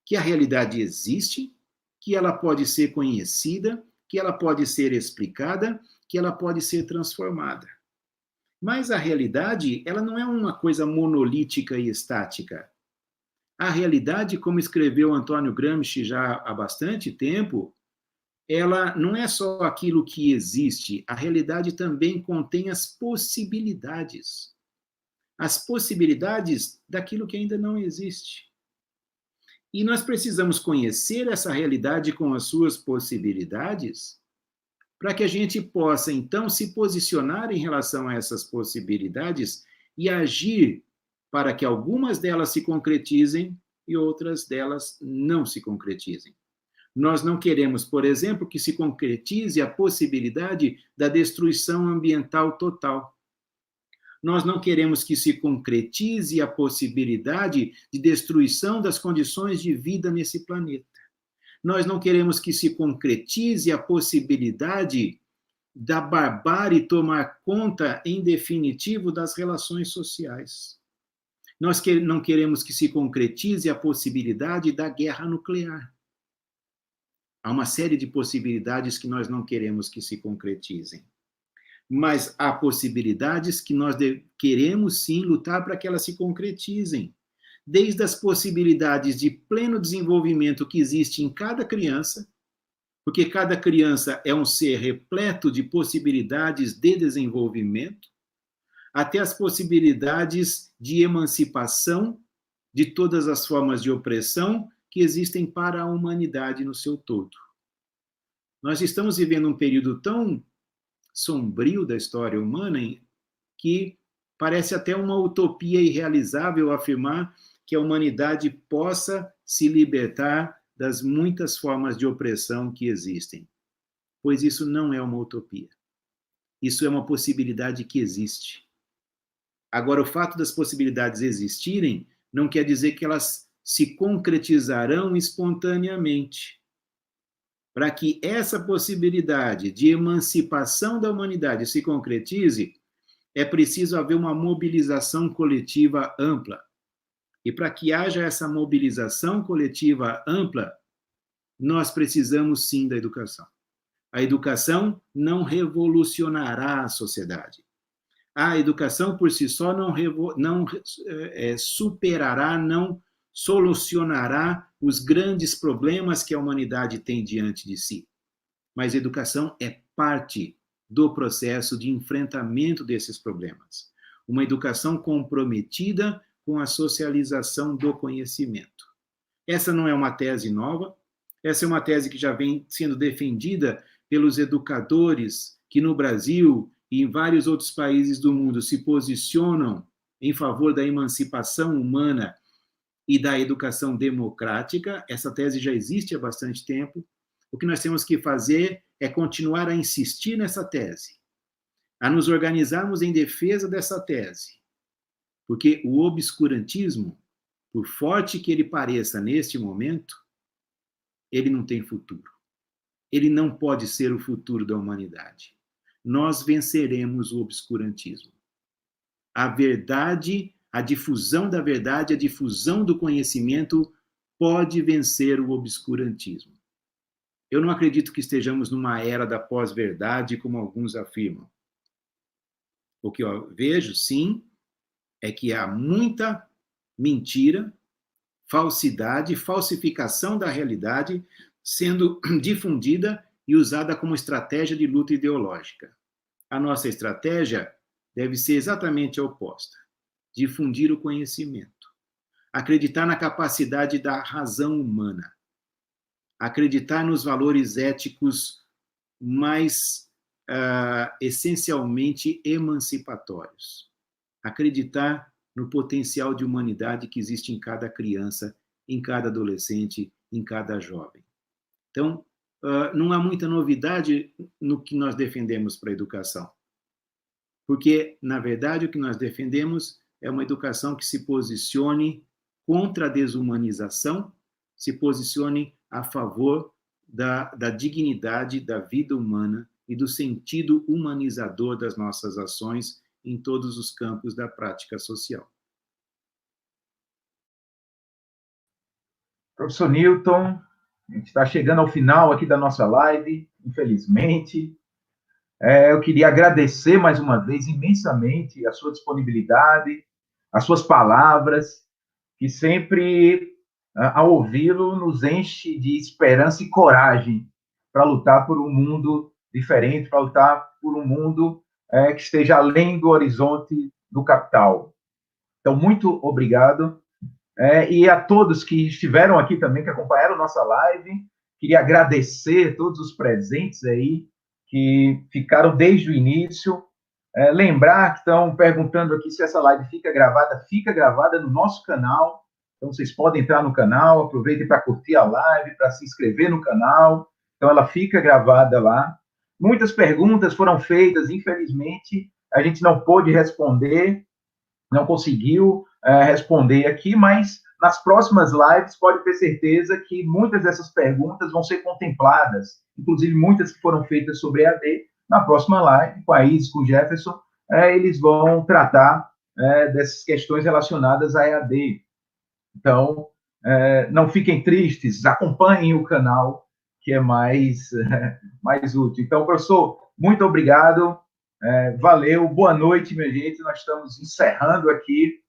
B: que a realidade existe, que ela pode ser conhecida, que ela pode ser explicada, que ela pode ser transformada. Mas a realidade, ela não é uma coisa monolítica e estática. A realidade, como escreveu Antônio Gramsci já há bastante tempo, ela não é só aquilo que existe, a realidade também contém as possibilidades. As possibilidades daquilo que ainda não existe. E nós precisamos conhecer essa realidade com as suas possibilidades, para que a gente possa, então, se posicionar em relação a essas possibilidades e agir para que algumas delas se concretizem e outras delas não se concretizem. Nós não queremos, por exemplo, que se concretize a possibilidade da destruição ambiental total. Nós não queremos que se concretize a possibilidade de destruição das condições de vida nesse planeta. Nós não queremos que se concretize a possibilidade da barbárie tomar conta, em definitivo, das relações sociais. Nós não queremos que se concretize a possibilidade da guerra nuclear. Há uma série de possibilidades que nós não queremos que se concretizem. Mas há possibilidades que nós queremos, sim, lutar para que elas se concretizem. Desde as possibilidades de pleno desenvolvimento que existe em cada criança, porque cada criança é um ser repleto de possibilidades de desenvolvimento, até as possibilidades de emancipação de todas as formas de opressão que existem para a humanidade no seu todo. Nós estamos vivendo um período tão sombrio da história humana que parece até uma utopia irrealizável afirmar que a humanidade possa se libertar das muitas formas de opressão que existem. Pois isso não é uma utopia. Isso é uma possibilidade que existe. Agora, o fato das possibilidades existirem não quer dizer que elas se concretizarão espontaneamente. Para que essa possibilidade de emancipação da humanidade se concretize, é preciso haver uma mobilização coletiva ampla. E para que haja essa mobilização coletiva ampla, nós precisamos sim da educação. A educação não revolucionará a sociedade. A educação por si só não superará, não solucionará os grandes problemas que a humanidade tem diante de si. Mas a educação é parte do processo de enfrentamento desses problemas. Uma educação comprometida com a socialização do conhecimento. Essa não é uma tese nova, essa é uma tese que já vem sendo defendida pelos educadores que no Brasil e em vários outros países do mundo se posicionam em favor da emancipação humana e da educação democrática. Essa tese já existe há bastante tempo. O que nós temos que fazer é continuar a insistir nessa tese, a nos organizarmos em defesa dessa tese, porque o obscurantismo, por forte que ele pareça neste momento, ele não tem futuro. Ele não pode ser o futuro da humanidade. Nós venceremos o obscurantismo. A verdade, a difusão da verdade, a difusão do conhecimento pode vencer o obscurantismo. Eu não acredito que estejamos numa era da pós-verdade, como alguns afirmam. O que eu vejo, sim, é que há muita mentira, falsidade, falsificação da realidade sendo difundida e usada como estratégia de luta ideológica. A nossa estratégia deve ser exatamente a oposta: difundir o conhecimento, acreditar na capacidade da razão humana, acreditar nos valores éticos mais essencialmente emancipatórios, acreditar no potencial de humanidade que existe em cada criança, em cada adolescente, em cada jovem. Então, não há muita novidade no que nós defendemos para a educação. Porque, na verdade, o que nós defendemos é uma educação que se posicione contra a desumanização, se posicione a favor da dignidade da vida humana e do sentido humanizador das nossas ações em todos os campos da prática social.
A: Professor Newton, a gente está chegando ao final aqui da nossa live, infelizmente. Eu queria agradecer mais uma vez imensamente a sua disponibilidade, as suas palavras, que sempre, ao ouvi-lo, nos enche de esperança e coragem para lutar por um mundo diferente, para lutar por um mundo que esteja além do horizonte do capital. Então, muito obrigado. E a todos que estiveram aqui também, que acompanharam nossa live. Queria agradecer todos os presentes aí que ficaram desde o início. Lembrar que estão perguntando aqui se essa live fica gravada no nosso canal. Então, vocês podem entrar no canal, aproveitem para curtir a live, para se inscrever no canal. Então, ela fica gravada lá. Muitas perguntas foram feitas, infelizmente, a gente não pôde responder, não conseguiu responder aqui, mas nas próximas lives pode ter certeza que muitas dessas perguntas vão ser contempladas, inclusive muitas que foram feitas sobre EAD. Na próxima live, com a Isis, com o Jefferson, eles vão tratar dessas questões relacionadas a EAD. Então, não fiquem tristes, acompanhem o canal, que é mais útil. Então, professor, muito obrigado, valeu, boa noite, minha gente, nós estamos encerrando aqui.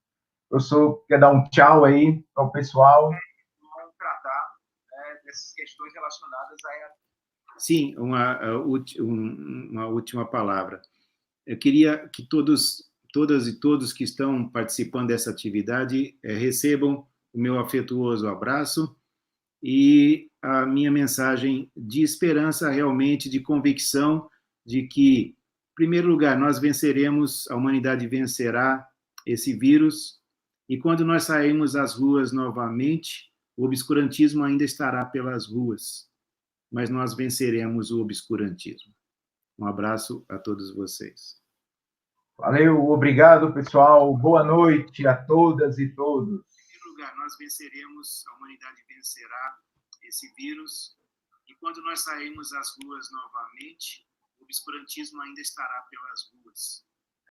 A: O professor quer dar um tchau aí ao pessoal? Vamos tratar dessas questões relacionadas a...
B: Sim, uma última palavra. Eu queria que todas e todos que estão participando dessa atividade recebam o meu afetuoso abraço e a minha mensagem de esperança, realmente, de convicção de que, em primeiro lugar, nós venceremos, a humanidade vencerá esse vírus, e quando nós sairmos às ruas novamente, o obscurantismo ainda estará pelas ruas, mas nós venceremos o obscurantismo. Um abraço a todos vocês.
A: Valeu, obrigado, pessoal. Boa noite a todas e todos.
B: Em primeiro lugar, nós venceremos, a humanidade vencerá esse vírus, e quando nós sairmos às ruas novamente, o obscurantismo ainda estará pelas ruas,